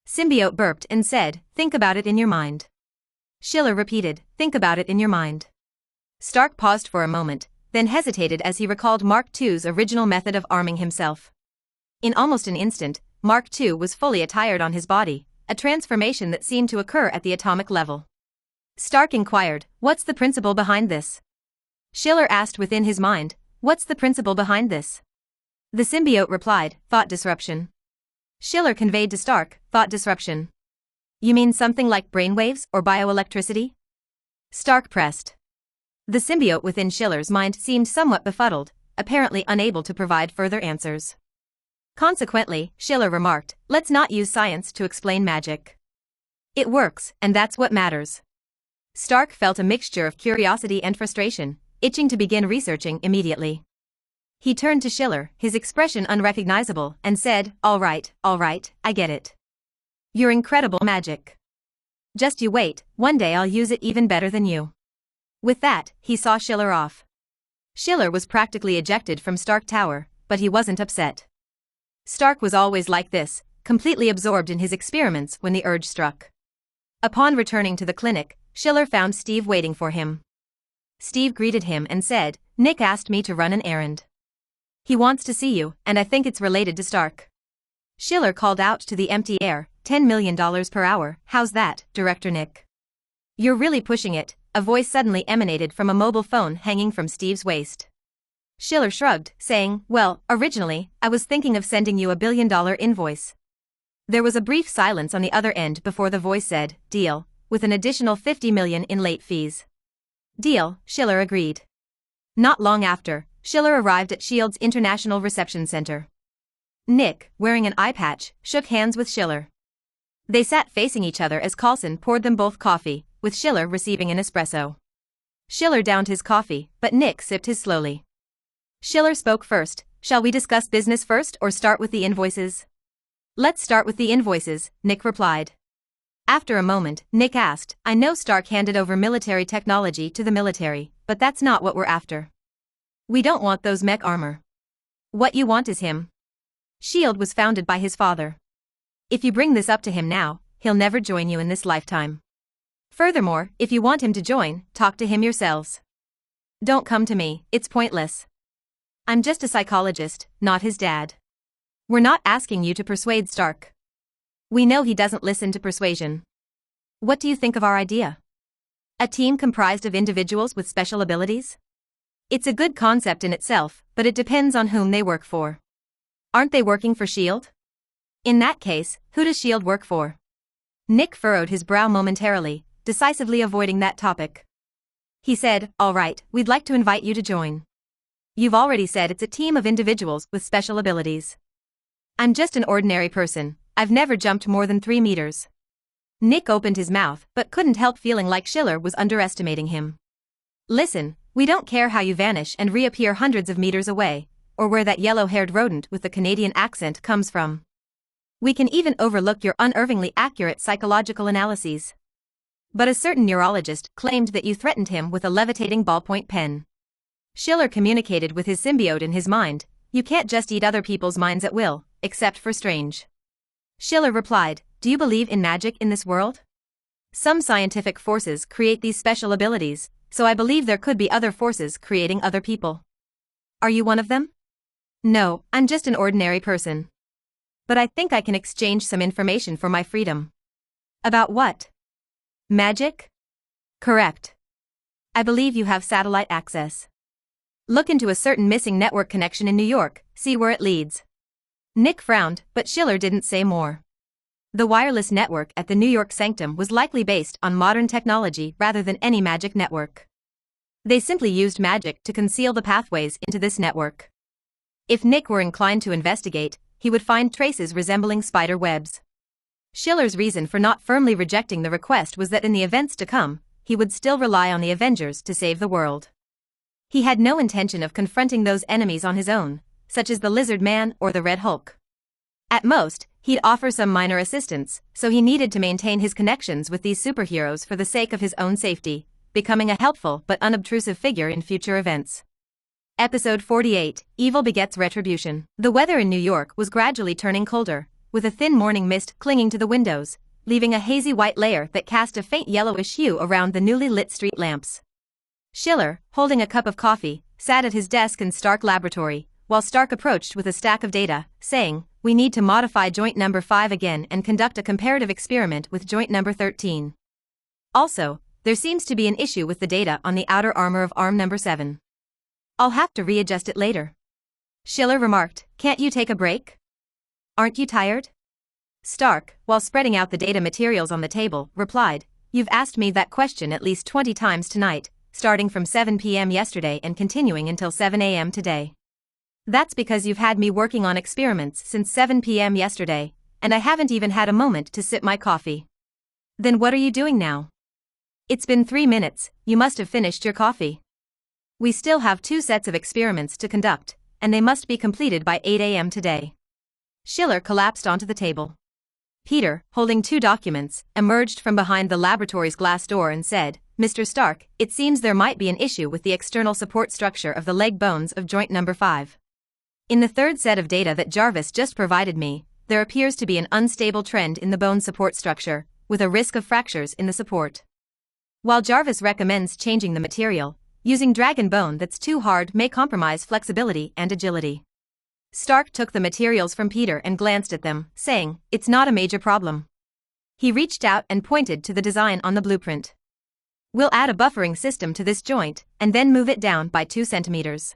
Symbiote burped and said, "Think about it in your mind." Schiller repeated, "Think about it in your mind." Stark paused for a moment, then hesitated as he recalled Mark II's original method of arming himself. In almost an instant, Mark II was fully attired on his body, a transformation that seemed to occur at the atomic level. Stark inquired, "What's the principle behind this?" Schiller asked within his mind, "What's the principle behind this?" The symbiote replied, "Thought disruption." Schiller conveyed to Stark, "Thought disruption? You mean something like brainwaves or bioelectricity?" Stark pressed. The symbiote within Schiller's mind seemed somewhat befuddled, apparently unable to provide further answers. Consequently, Schiller remarked, "Let's not use science to explain magic. It works, and that's what matters." Stark felt a mixture of curiosity and frustration, itching to begin researching immediately. He turned to Schiller, his expression unrecognizable, and said, all right, I get it. You're incredible magic. Just you wait, one day I'll use it even better than you." With that, he saw Schiller off. Schiller was practically ejected from Stark Tower, but he wasn't upset. Stark was always like this, completely absorbed in his experiments when the urge struck. Upon returning to the clinic, Schiller found Steve waiting for him. Steve greeted him and said, "Nick asked me to run an errand. He wants to see you, and I think it's related to Stark." Schiller called out to the empty air, $10 million per hour, "How's that, Director Nick? You're really pushing it," a voice suddenly emanated from a mobile phone hanging from Steve's waist. Schiller shrugged, saying, "Well, originally, I was thinking of sending you $1 billion invoice." There was a brief silence on the other end before the voice said, "Deal, with an additional $50 million in late fees." "Deal," Schiller agreed. Not long after, Schiller arrived at S.H.I.E.L.D.'s International Reception Center. Nick, wearing an eye patch, shook hands with Schiller. They sat facing each other as Coulson poured them both coffee, with Schiller receiving an espresso. Schiller downed his coffee, but Nick sipped his slowly. Schiller spoke first, "Shall we discuss business first or start with the invoices?" "Let's start with the invoices," Nick replied. After a moment, Nick asked, "I know Stark handed over military technology to the military, but that's not what we're after. We don't want those mech armor. What you want is him. S.H.I.E.L.D. was founded by his father. If you bring this up to him now, he'll never join you in this lifetime. Furthermore, if you want him to join, talk to him yourselves. Don't come to me, it's pointless. I'm just a psychologist, not his dad. We're not asking you to persuade Stark. We know he doesn't listen to persuasion. What do you think of our idea? A team comprised of individuals with special abilities? It's a good concept in itself, but it depends on whom they work for. Aren't they working for S.H.I.E.L.D.? In that case, who does S.H.I.E.L.D. work for?" Nick furrowed his brow momentarily, decisively avoiding that topic. He said, "All right, we'd like to invite you to join. You've already said it's a team of individuals with special abilities. I'm just an ordinary person, I've never jumped more than 3 meters." Nick opened his mouth but couldn't help feeling like Schiller was underestimating him. "Listen, we don't care how you vanish and reappear hundreds of meters away, or where that yellow-haired rodent with the Canadian accent comes from. We can even overlook your unervingly accurate psychological analyses. But a certain neurologist claimed that you threatened him with a levitating ballpoint pen." Schiller communicated with his symbiote in his mind, "You can't just eat other people's minds at will, except for Strange." Schiller replied, "Do you believe in magic in this world? Some scientific forces create these special abilities, so I believe there could be other forces creating other people. Are you one of them?" "No, I'm just an ordinary person. But I think I can exchange some information for my freedom." "About what?" "Magic?" "Correct. I believe you have satellite access. Look into a certain missing network connection in New York, see where it leads." Nick frowned, but Schiller didn't say more. The wireless network at the New York sanctum was likely based on modern technology rather than any magic network. They simply used magic to conceal the pathways into this network. If Nick were inclined to investigate, he would find traces resembling spider webs. Schiller's reason for not firmly rejecting the request was that in the events to come, he would still rely on the Avengers to save the world. He had no intention of confronting those enemies on his own, such as the Lizard Man or the Red Hulk. At most, he'd offer some minor assistance, so he needed to maintain his connections with these superheroes for the sake of his own safety, becoming a helpful but unobtrusive figure in future events. Episode 48, Evil Begets Retribution. The weather in New York was gradually turning colder, with a thin morning mist clinging to the windows, leaving a hazy white layer that cast a faint yellowish hue around the newly lit street lamps. Schiller, holding a cup of coffee, sat at his desk in Stark Laboratory, while Stark approached with a stack of data, saying, "We need to modify joint number 5 again and conduct a comparative experiment with joint number 13. Also, there seems to be an issue with the data on the outer armor of arm number 7. I'll have to readjust it later." Schiller remarked, "Can't you take a break? Aren't you tired?" Stark, while spreading out the data materials on the table, replied, "You've asked me that question at least 20 times tonight, starting from 7 p.m. yesterday and continuing until 7 a.m. today. That's because you've had me working on experiments since 7 p.m. yesterday, and I haven't even had a moment to sip my coffee." "Then what are you doing now?" "It's been 3 minutes, you must have finished your coffee. We still have 2 sets of experiments to conduct, and they must be completed by 8 a.m. today." Schiller collapsed onto the table. Peter, holding 2 documents, emerged from behind the laboratory's glass door and said, "Mr. Stark, it seems there might be an issue with the external support structure of the leg bones of joint number 5. In the 3rd set of data that Jarvis just provided me, there appears to be an unstable trend in the bone support structure, with a risk of fractures in the support. While Jarvis recommends changing the material, using dragon bone that's too hard may compromise flexibility and agility." Stark took the materials from Peter and glanced at them, saying, "It's not a major problem." He reached out and pointed to the design on the blueprint. "We'll add a buffering system to this joint, and then move it down by 2 centimeters.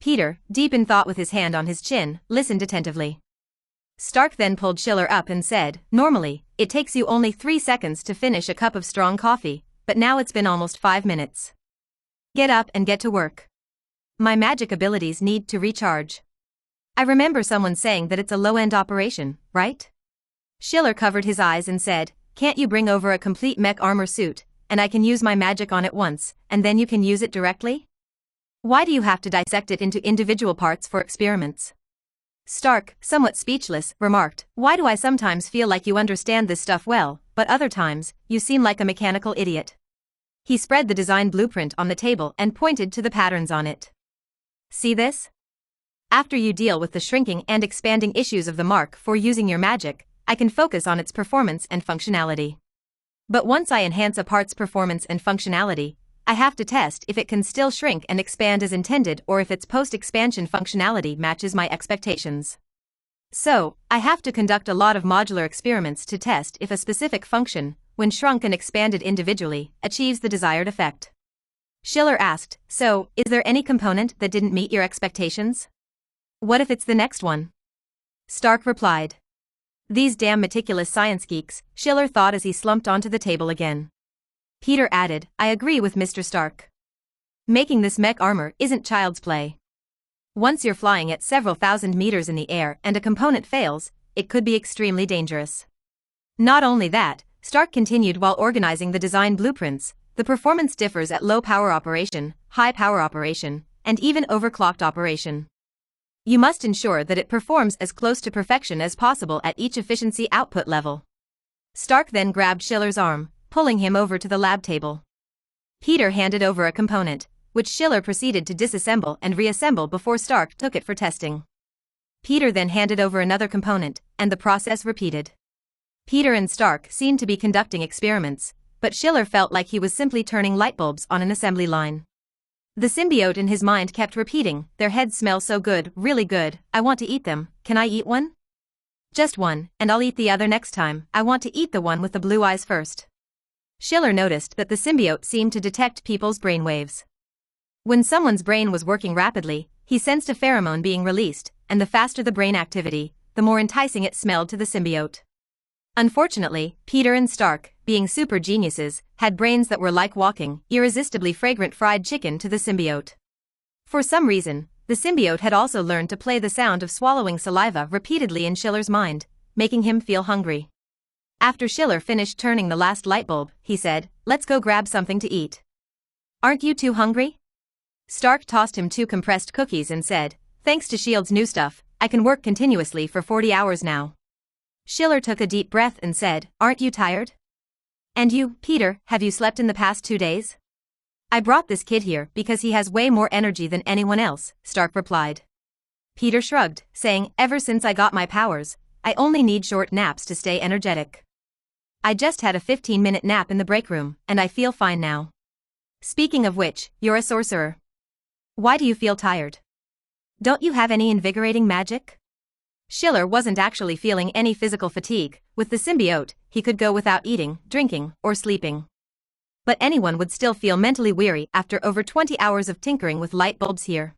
Peter, deep in thought with his hand on his chin, listened attentively. Stark then pulled Schiller up and said, "Normally, it takes you only 3 seconds to finish a cup of strong coffee, but now it's been almost 5 minutes. Get up and get to work. My magic abilities need to recharge. I remember someone saying that it's a low-end operation, right?" Schiller covered his eyes and said, "Can't you bring over a complete mech armor suit, and I can use my magic on it once, and then you can use it directly? Why do you have to dissect it into individual parts for experiments?" Stark, somewhat speechless, remarked, "Why do I sometimes feel like you understand this stuff well, but other times, you seem like a mechanical idiot?" He spread the design blueprint on the table and pointed to the patterns on it. "See this? After you deal with the shrinking and expanding issues of the Mark for using your magic, I can focus on its performance and functionality. But once I enhance a part's performance and functionality, I have to test if it can still shrink and expand as intended or if its post-expansion functionality matches my expectations. So, I have to conduct a lot of modular experiments to test if a specific function, when shrunk and expanded individually, achieves the desired effect." Schiller asked, "So, is there any component that didn't meet your expectations? What if it's the next one?" Stark replied. "These damn meticulous science geeks," Schiller thought as he slumped onto the table again. Peter added, "I agree with Mr. Stark. Making this mech armor isn't child's play. Once you're flying at several thousand meters in the air and a component fails, it could be extremely dangerous." Not only that, Stark continued while organizing the design blueprints, the performance differs at low power operation, high power operation, and even overclocked operation. You must ensure that it performs as close to perfection as possible at each efficiency output level. Stark then grabbed Schiller's arm, pulling him over to the lab table. Peter handed over a component, which Schiller proceeded to disassemble and reassemble before Stark took it for testing. Peter then handed over another component, and the process repeated. Peter and Stark seemed to be conducting experiments, but Schiller felt like he was simply turning light bulbs on an assembly line. The symbiote in his mind kept repeating, "Their heads smell so good, really good, I want to eat them, can I eat one? Just one, and I'll eat the other next time, I want to eat the one with the blue eyes first." Schiller noticed that the symbiote seemed to detect people's brainwaves. When someone's brain was working rapidly, he sensed a pheromone being released, and the faster the brain activity, the more enticing it smelled to the symbiote. Unfortunately, Peter and Stark, being super geniuses, had brains that were like walking, irresistibly fragrant fried chicken to the symbiote. For some reason, the symbiote had also learned to play the sound of swallowing saliva repeatedly in Schiller's mind, making him feel hungry. After Schiller finished turning the last light bulb, he said, "Let's go grab something to eat." "Aren't you too hungry?" Stark tossed him 2 compressed cookies and said, "Thanks to S.H.I.E.L.D.'s new stuff, I can work continuously for 40 hours now. Schiller took a deep breath and said, "Aren't you tired? And you, Peter, have you slept in the past 2 days?" "I brought this kid here because he has way more energy than anyone else," Stark replied. Peter shrugged, saying, "Ever since I got my powers, I only need short naps to stay energetic. I just had a 15-minute nap in the break room, and I feel fine now. Speaking of which, you're a sorcerer. Why do you feel tired? Don't you have any invigorating magic?" Schiller wasn't actually feeling any physical fatigue. With the symbiote, he could go without eating, drinking, or sleeping. But anyone would still feel mentally weary after over 20 hours of tinkering with light bulbs here.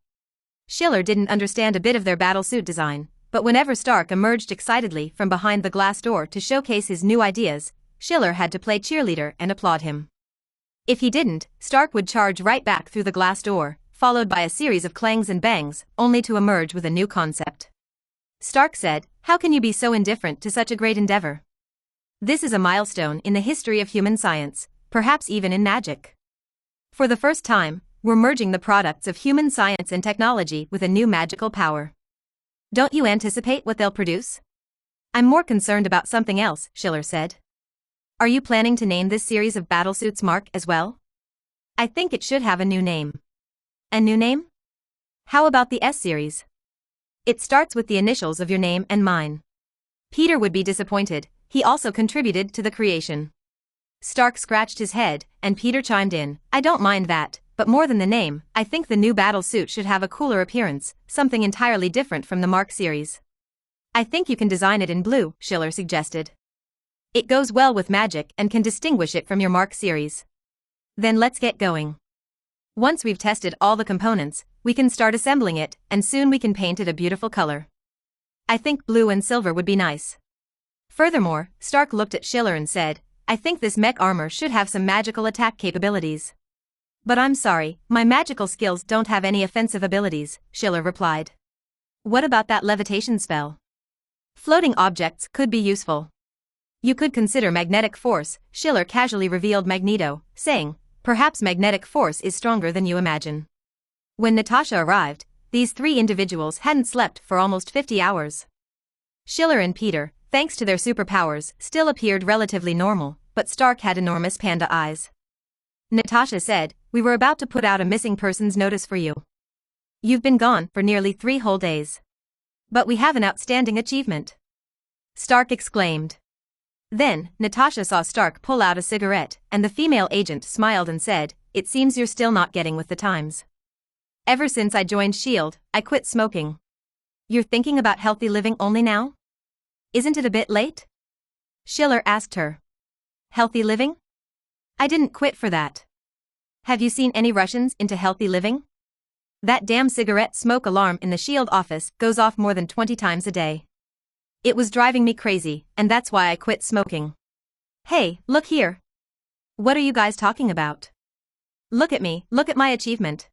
Schiller didn't understand a bit of their battlesuit design, but whenever Stark emerged excitedly from behind the glass door to showcase his new ideas, Schiller had to play cheerleader and applaud him. If he didn't, Stark would charge right back through the glass door, followed by a series of clangs and bangs, only to emerge with a new concept. Stark said, "How can you be so indifferent to such a great endeavor? This is a milestone in the history of human science, perhaps even in magic. For the first time, we're merging the products of human science and technology with a new magical power. Don't you anticipate what they'll produce?" "I'm more concerned about something else," Schiller said. "Are you planning to name this series of battlesuits Mark as well?" "I think it should have a new name." "A new name? How about the S-series? It starts with the initials of your name and mine." Peter would be disappointed. He also contributed to the creation. Stark scratched his head, and Peter chimed in, "I don't mind that, but more than the name, I think the new battle suit should have a cooler appearance, something entirely different from the Mark series." "I think you can design it in blue," Schiller suggested. "It goes well with magic and can distinguish it from your Mark series." "Then let's get going. Once we've tested all the components, we can start assembling it, and soon we can paint it a beautiful color. I think blue and silver would be nice." Furthermore, Stark looked at Schiller and said, "I think this mech armor should have some magical attack capabilities." "But I'm sorry, my magical skills don't have any offensive abilities," Schiller replied. "What about that levitation spell? Floating objects could be useful." "You could consider magnetic force," Schiller casually revealed Magneto, saying, "Perhaps magnetic force is stronger than you imagine." When Natasha arrived, these three individuals hadn't slept for almost 50 hours. Schiller and Peter, thanks to their superpowers, still appeared relatively normal, but Stark had enormous panda eyes. Natasha said, "We were about to put out a missing persons notice for you. You've been gone for nearly 3 whole days. But we have an outstanding achievement," Stark exclaimed. Then, Natasha saw Stark pull out a cigarette, and the female agent smiled and said, "It seems you're still not getting with the times. Ever since I joined S.H.I.E.L.D., I quit smoking. You're thinking about healthy living only now? Isn't it a bit late?" Schiller asked her. "Healthy living? I didn't quit for that. Have you seen any Russians into healthy living? That damn cigarette smoke alarm in the S.H.I.E.L.D. office goes off more than 20 times a day. It was driving me crazy, and that's why I quit smoking. Hey, look here. What are you guys talking about? Look at me, look at my achievement,"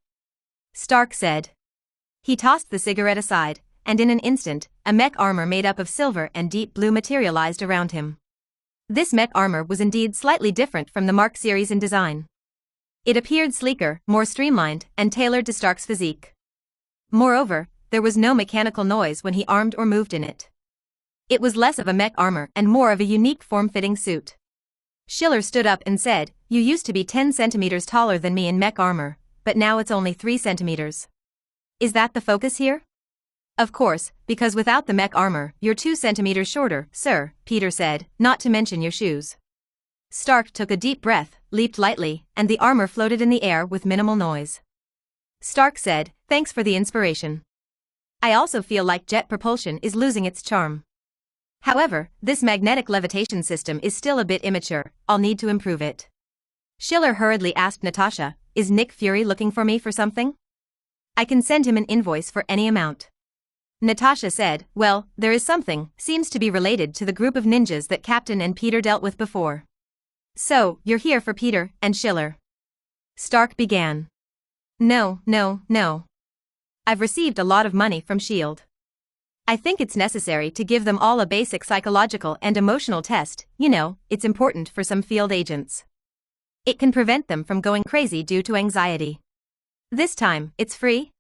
Stark said. He tossed the cigarette aside, and in an instant, a mech armor made up of silver and deep blue materialized around him. This mech armor was indeed slightly different from the Mark series in design. It appeared sleeker, more streamlined, and tailored to Stark's physique. Moreover, there was no mechanical noise when he armed or moved in it. It was less of a mech armor and more of a unique form-fitting suit. Schiller stood up and said, "You used to be 10 centimeters taller than me in mech armor, but now it's only 3 centimeters. Is that the focus here?" "Of course, because without the mech armor, you're 2 centimeters shorter, sir," Peter said, "not to mention your shoes." Stark took a deep breath, leaped lightly, and the armor floated in the air with minimal noise. Stark said, "Thanks for the inspiration. I also feel like jet propulsion is losing its charm. However, this magnetic levitation system is still a bit immature, I'll need to improve it." Schiller hurriedly asked Natasha, "Is Nick Fury looking for me for something? I can send him an invoice for any amount." Natasha said, "Well, there is something, seems to be related to the group of ninjas that Captain and Peter dealt with before. So, you're here for Peter and Schiller?" Stark began. No. I've received a lot of money from S.H.I.E.L.D. I think it's necessary to give them all a basic psychological and emotional test, it's important for some field agents. It can prevent them from going crazy due to anxiety. This time, it's free?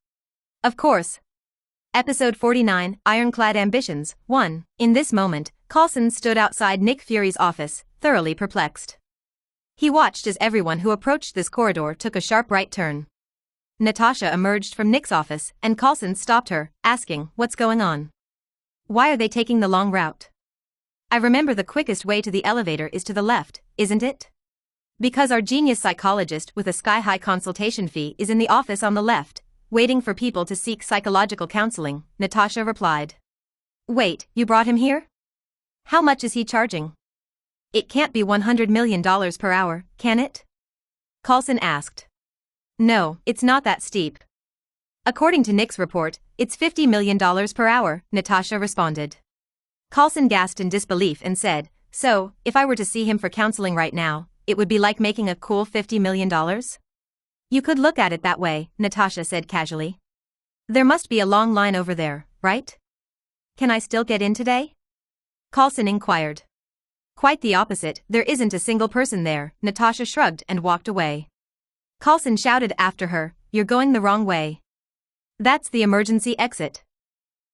Of course. Episode 49, Ironclad Ambitions, 1. In this moment, Coulson stood outside Nick Fury's office, thoroughly perplexed. He watched as everyone who approached this corridor took a sharp right turn. Natasha emerged from Nick's office, and Coulson stopped her, asking, "What's going on? Why are they taking the long route? I remember the quickest way to the elevator is to the left, isn't it? Because our genius psychologist with a sky-high consultation fee is in the office on the left, waiting for people to seek psychological counseling," Natasha replied. "Wait, you brought him here? How much is he charging? It can't be $100 million per hour, can it?" Coulson asked. "No, it's not that steep. According to Nick's report, it's $50 million per hour," Natasha responded. Coulson gasped in disbelief and said, "So, if I were to see him for counseling right now, it would be like making a cool $50 million? You could look at it that way," Natasha said casually. "There must be a long line over there, right? Can I still get in today?" Coulson inquired. "Quite the opposite, there isn't a single person there," Natasha shrugged and walked away. Coulson shouted after her, "You're going the wrong way. That's the emergency exit.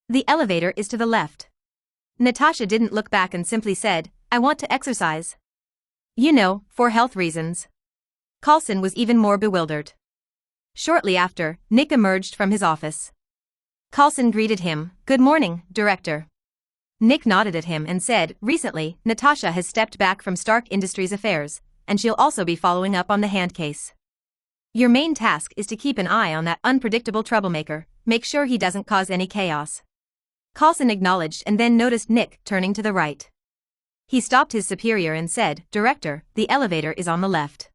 The elevator is to the left." Natasha didn't look back and simply said, "I want to exercise. You know, for health reasons." Coulson was even more bewildered. Shortly after, Nick emerged from his office. Coulson greeted him, "Good morning, Director." Nick nodded at him and said, "Recently, Natasha has stepped back from Stark Industries affairs, and she'll also be following up on the hand case. Your main task is to keep an eye on that unpredictable troublemaker, make sure he doesn't cause any chaos." Coulson acknowledged and then noticed Nick turning to the right. He stopped his superior and said, "Director, the elevator is on the left.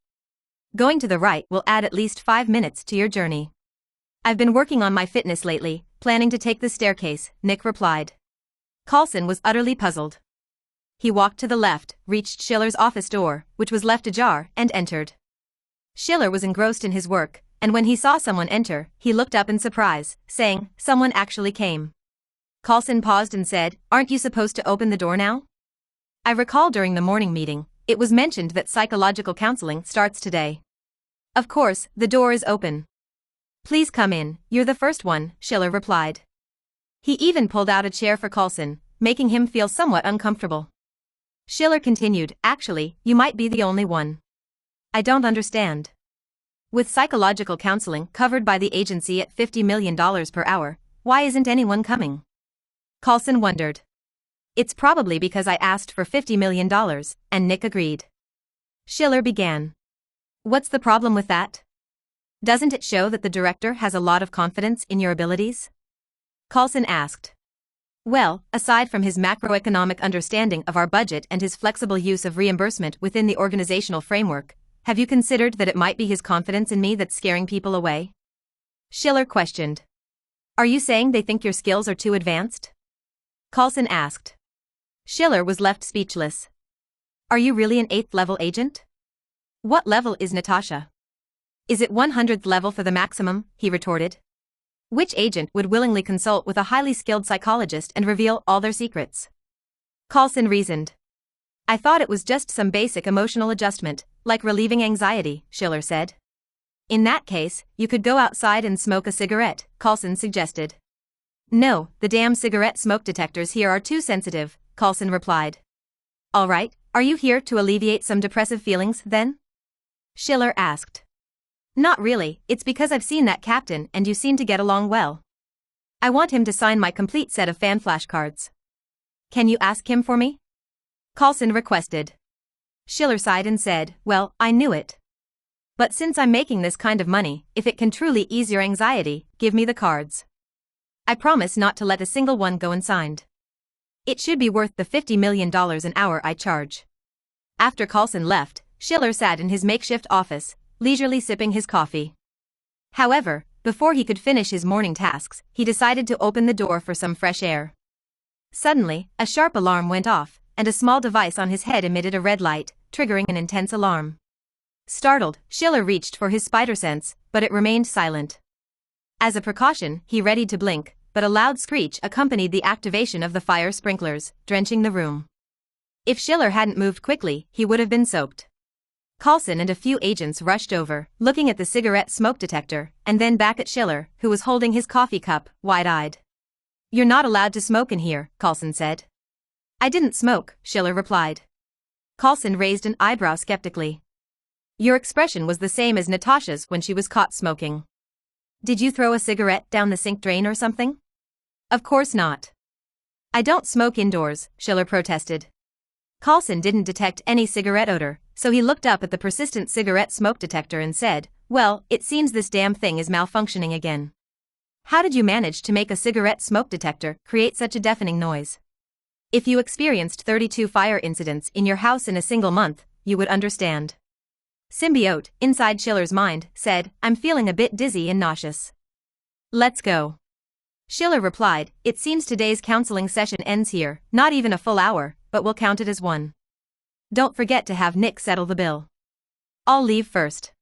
Going to the right will add at least 5 minutes to your journey." "I've been working on my fitness lately, planning to take the staircase," Nick replied. Coulson was utterly puzzled. He walked to the left, reached Schiller's office door, which was left ajar, and entered. Schiller was engrossed in his work, and when he saw someone enter, he looked up in surprise, saying, "Someone actually came." Coulson paused and said, "Aren't you supposed to open the door now? I recall during the morning meeting, it was mentioned that psychological counseling starts today." "Of course, the door is open. Please come in, you're the first one," Schiller replied. He even pulled out a chair for Coulson, making him feel somewhat uncomfortable. Schiller continued, "Actually, you might be the only one. I don't understand. With psychological counseling covered by the agency at $50 million per hour, why isn't anyone coming?" Coulson wondered. "It's probably because I asked for $50 million, and Nick agreed." Schiller began. "What's the problem with that? Doesn't it show that the director has a lot of confidence in your abilities?" Coulson asked. "Well, aside from his macroeconomic understanding of our budget and his flexible use of reimbursement within the organizational framework, have you considered that it might be his confidence in me that's scaring people away?" Schiller questioned. "Are you saying they think your skills are too advanced?" Coulson asked. Schiller was left speechless. "Are you really an 8th level agent? What level is Natasha? Is it 100th level for the maximum?" he retorted. "Which agent would willingly consult with a highly skilled psychologist and reveal all their secrets?" Coulson reasoned. "I thought it was just some basic emotional adjustment, like relieving anxiety," Schiller said. "In that case, you could go outside and smoke a cigarette," Coulson suggested. "No, the damn cigarette smoke detectors here are too sensitive," Coulson replied. "All right, are you here to alleviate some depressive feelings, then?" Schiller asked. "Not really, it's because I've seen that captain and you seem to get along well. I want him to sign my complete set of fan flashcards. Can you ask him for me?" Coulson requested. Schiller sighed and said, "Well, I knew it. But since I'm making this kind of money, if it can truly ease your anxiety, give me the cards. I promise not to let a single one go unsigned. It should be worth the $50 million an hour I charge." After Coulson left, Schiller sat in his makeshift office, leisurely sipping his coffee. However, before he could finish his morning tasks, he decided to open the door for some fresh air. Suddenly, a sharp alarm went off, and a small device on his head emitted a red light, triggering an intense alarm. Startled, Schiller reached for his spider sense, but it remained silent. As a precaution, he readied to blink, but a loud screech accompanied the activation of the fire sprinklers, drenching the room. If Schiller hadn't moved quickly, he would have been soaked. Coulson and a few agents rushed over, looking at the cigarette smoke detector, and then back at Schiller, who was holding his coffee cup, wide-eyed. You're not allowed to smoke in here, Coulson said. I didn't smoke, Schiller replied. Coulson raised an eyebrow skeptically. Your expression was the same as Natasha's when she was caught smoking. Did you throw a cigarette down the sink drain or something? Of course not. I don't smoke indoors, Schiller protested. Coulson didn't detect any cigarette odor, so he looked up at the persistent cigarette smoke detector and said, well, it seems this damn thing is malfunctioning again. How did you manage to make a cigarette smoke detector create such a deafening noise? If you experienced 32 fire incidents in your house in a single month, you would understand. Symbiote, inside Schiller's mind, said, I'm feeling a bit dizzy and nauseous. Let's go. Schiller replied, it seems today's counseling session ends here, not even a full hour, but we'll count it as one. Don't forget to have Nick settle the bill. I'll leave first.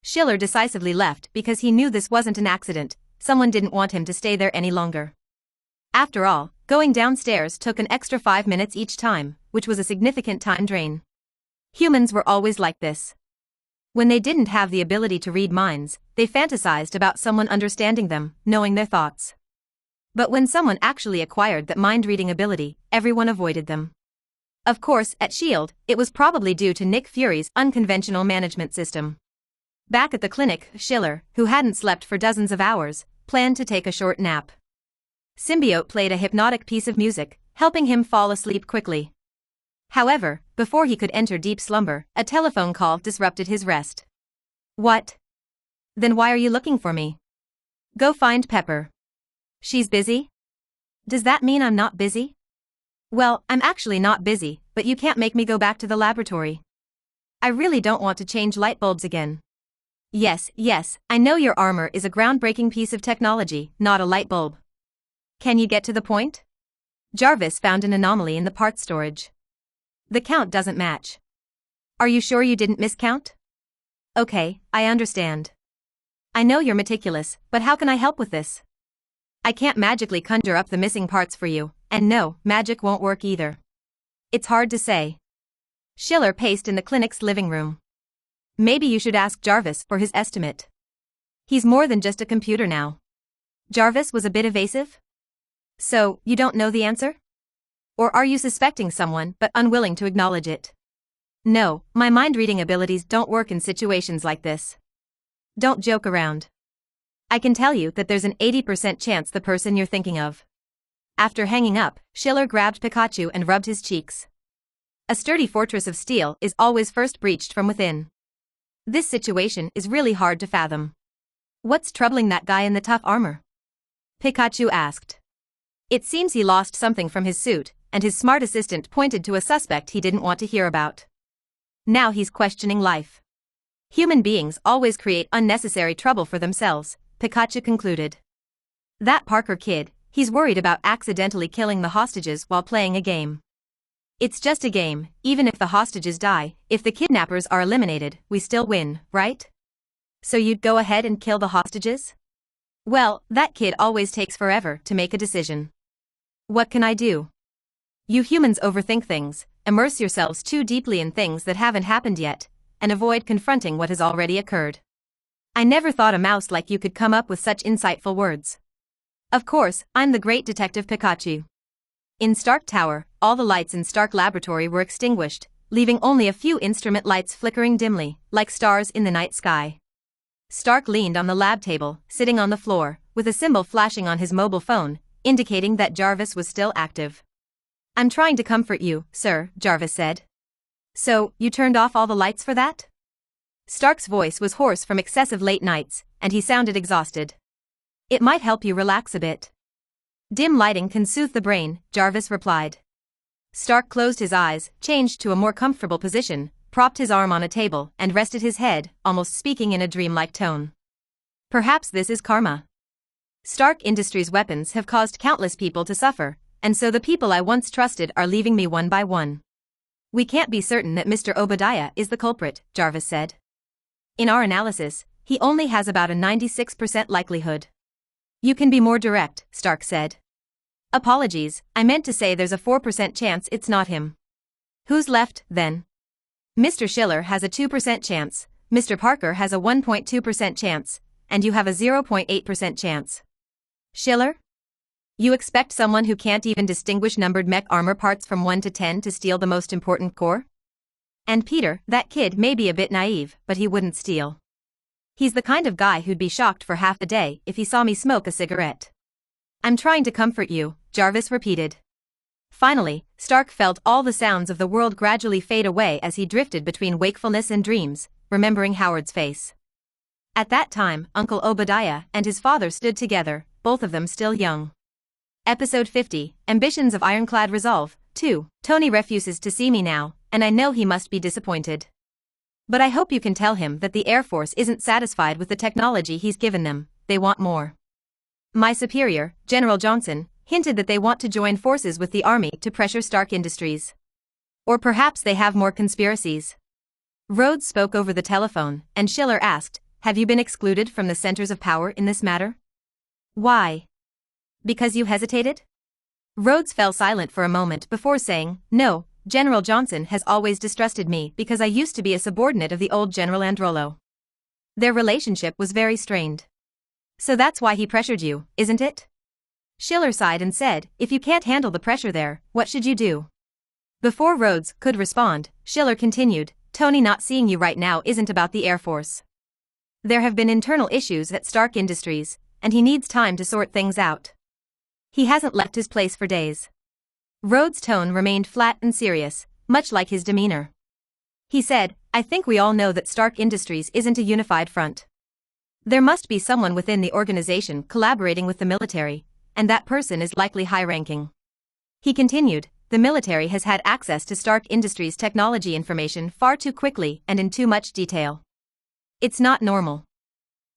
Schiller decisively left because he knew this wasn't an accident, someone didn't want him to stay there any longer. After all, going downstairs took an extra 5 minutes each time, which was a significant time drain. Humans were always like this. When they didn't have the ability to read minds, they fantasized about someone understanding them, knowing their thoughts. But when someone actually acquired that mind-reading ability, everyone avoided them. Of course, at S.H.I.E.L.D., it was probably due to Nick Fury's unconventional management system. Back at the clinic, Schiller, who hadn't slept for dozens of hours, planned to take a short nap. Symbiote played a hypnotic piece of music, helping him fall asleep quickly. However, before he could enter deep slumber, a telephone call disrupted his rest. What? Then why are you looking for me? Go find Pepper. She's busy? Does that mean I'm not busy? Well, I'm actually not busy, but you can't make me go back to the laboratory. I really don't want to change light bulbs again. Yes, I know your armor is a groundbreaking piece of technology, not a light bulb. Can you get to the point? Jarvis found an anomaly in the parts storage. The count doesn't match. Are you sure you didn't miscount? Okay, I understand. I know you're meticulous, but how can I help with this? I can't magically conjure up the missing parts for you, and no, magic won't work either. It's hard to say. Schiller paced in the clinic's living room. Maybe you should ask Jarvis for his estimate. He's more than just a computer now. Jarvis was a bit evasive. So, you don't know the answer? Or are you suspecting someone but unwilling to acknowledge it? No, my mind-reading abilities don't work in situations like this. Don't joke around. I can tell you that there's an 80% chance the person you're thinking of. After hanging up, Schiller grabbed Pikachu and rubbed his cheeks. A sturdy fortress of steel is always first breached from within. This situation is really hard to fathom. What's troubling that guy in the tough armor? Pikachu asked. It seems he lost something from his suit, and his smart assistant pointed to a suspect he didn't want to hear about. Now he's questioning life. Human beings always create unnecessary trouble for themselves, Pikachu concluded. That Parker kid, he's worried about accidentally killing the hostages while playing a game. It's just a game, even if the hostages die, if the kidnappers are eliminated, we still win, right? So you'd go ahead and kill the hostages? Well, that kid always takes forever to make a decision. What can I do? You humans overthink things, immerse yourselves too deeply in things that haven't happened yet, and avoid confronting what has already occurred. I never thought a mouse like you could come up with such insightful words. Of course, I'm the great Detective Pikachu. In Stark Tower, all the lights in Stark Laboratory were extinguished, leaving only a few instrument lights flickering dimly, like stars in the night sky. Stark leaned on the lab table, sitting on the floor, with a symbol flashing on his mobile phone, indicating that Jarvis was still active. I'm trying to comfort you, sir, Jarvis said. So, you turned off all the lights for that? Stark's voice was hoarse from excessive late nights, and he sounded exhausted. It might help you relax a bit. Dim lighting can soothe the brain, Jarvis replied. Stark closed his eyes, changed to a more comfortable position, propped his arm on a table, and rested his head, almost speaking in a dreamlike tone. Perhaps this is karma. Stark Industries' weapons have caused countless people to suffer, and so the people I once trusted are leaving me one by one. We can't be certain that Mr. Obadiah is the culprit, Jarvis said. In our analysis, he only has about a 96% likelihood. You can be more direct, Stark said. Apologies, I meant to say there's a 4% chance it's not him. Who's left, then? Mr. Schiller has a 2% chance, Mr. Parker has a 1.2% chance, and you have a 0.8% chance. Schiller? You expect someone who can't even distinguish numbered mech armor parts from 1 to 10 to steal the most important core? And Peter, that kid may be a bit naive, but he wouldn't steal. He's the kind of guy who'd be shocked for half the day if he saw me smoke a cigarette. I'm trying to comfort you, Jarvis repeated. Finally, Stark felt all the sounds of the world gradually fade away as he drifted between wakefulness and dreams, remembering Howard's face. At that time, Uncle Obadiah and his father stood together, both of them still young. Episode 50, Ambitions of Ironclad Resolve, 2. Tony refuses to see me now, and I know he must be disappointed. But I hope you can tell him that the Air Force isn't satisfied with the technology he's given them, they want more. My superior, General Johnson, hinted that they want to join forces with the Army to pressure Stark Industries. Or perhaps they have more conspiracies. Rhodes spoke over the telephone, and Schiller asked, "Have you been excluded from the centers of power in this matter?" "Why? Because you hesitated?" Rhodes fell silent for a moment before saying, "No, General Johnson has always distrusted me because I used to be a subordinate of the old General Androlo. Their relationship was very strained. So that's why he pressured you, isn't it?" Schiller sighed and said, "If you can't handle the pressure there, what should you do?" Before Rhodes could respond, Schiller continued, "Tony not seeing you right now isn't about the Air Force. There have been internal issues at Stark Industries, and he needs time to sort things out. He hasn't left his place for days." Rhodes' tone remained flat and serious, much like his demeanor. He said, "I think we all know that Stark Industries isn't a unified front. There must be someone within the organization collaborating with the military, and that person is likely high-ranking." He continued, "The military has had access to Stark Industries' technology information far too quickly and in too much detail. It's not normal.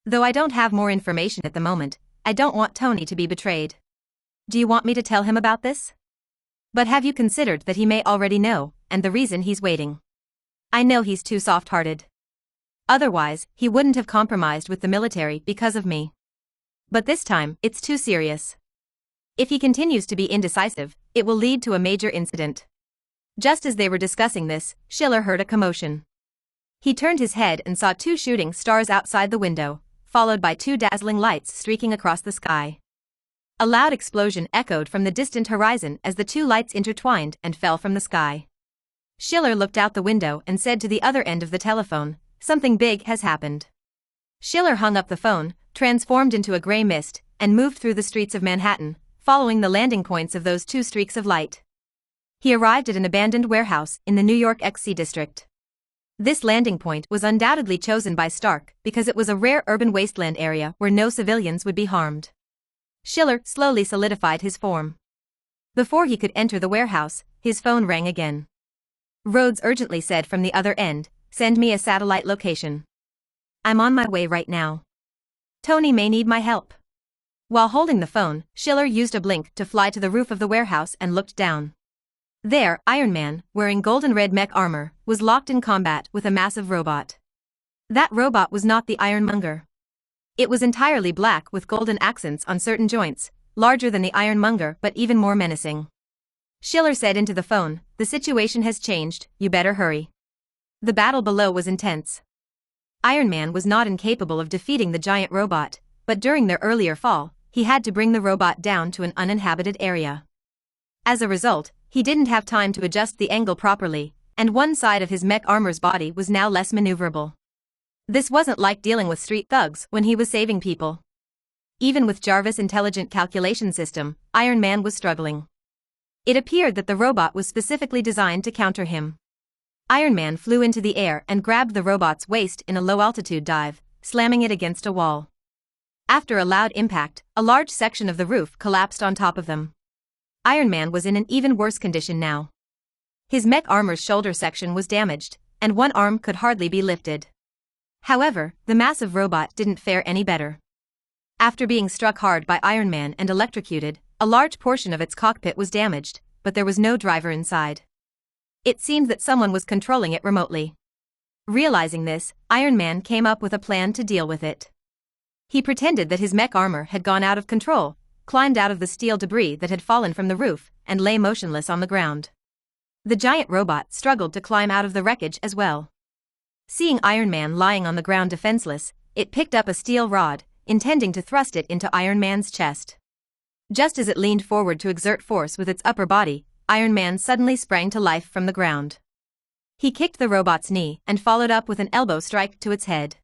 Though I don't have more information at the moment, I don't want Tony to be betrayed. Do you want me to tell him about this? But have you considered that he may already know, and the reason he's waiting? I know he's too soft-hearted. Otherwise, he wouldn't have compromised with the military because of me. But this time, it's too serious. If he continues to be indecisive, it will lead to a major incident." Just as they were discussing this, Schiller heard a commotion. He turned his head and saw 2 shooting stars outside the window, followed by 2 dazzling lights streaking across the sky. A loud explosion echoed from the distant horizon as the 2 lights intertwined and fell from the sky. Schiller looked out the window and said to the other end of the telephone, "Something big has happened." Schiller hung up the phone, transformed into a gray mist, and moved through the streets of Manhattan, following the landing points of those 2 streaks of light. He arrived at an abandoned warehouse in the New York XC district. This landing point was undoubtedly chosen by Stark because it was a rare urban wasteland area where no civilians would be harmed. Schiller slowly solidified his form. Before he could enter the warehouse, his phone rang again. Rhodes urgently said from the other end, "Send me a satellite location. I'm on my way right now. Tony may need my help." While holding the phone, Schiller used a blink to fly to the roof of the warehouse and looked down. There, Iron Man, wearing golden red mech armor, was locked in combat with a massive robot. That robot was not the Ironmonger. It was entirely black with golden accents on certain joints, larger than the Ironmonger but even more menacing. Schiller said into the phone, "The situation has changed, you better hurry." The battle below was intense. Iron Man was not incapable of defeating the giant robot, but during their earlier fall, he had to bring the robot down to an uninhabited area. As a result, he didn't have time to adjust the angle properly, and one side of his mech armor's body was now less maneuverable. This wasn't like dealing with street thugs when he was saving people. Even with Jarvis' intelligent calculation system, Iron Man was struggling. It appeared that the robot was specifically designed to counter him. Iron Man flew into the air and grabbed the robot's waist in a low-altitude dive, slamming it against a wall. After a loud impact, a large section of the roof collapsed on top of them. Iron Man was in an even worse condition now. His mech armor's shoulder section was damaged, and one arm could hardly be lifted. However, the massive robot didn't fare any better. After being struck hard by Iron Man and electrocuted, a large portion of its cockpit was damaged, but there was no driver inside. It seemed that someone was controlling it remotely. Realizing this, Iron Man came up with a plan to deal with it. He pretended that his mech armor had gone out of control, climbed out of the steel debris that had fallen from the roof, and lay motionless on the ground. The giant robot struggled to climb out of the wreckage as well. Seeing Iron Man lying on the ground defenseless, it picked up a steel rod, intending to thrust it into Iron Man's chest. Just as it leaned forward to exert force with its upper body, Iron Man suddenly sprang to life from the ground. He kicked the robot's knee and followed up with an elbow strike to its head.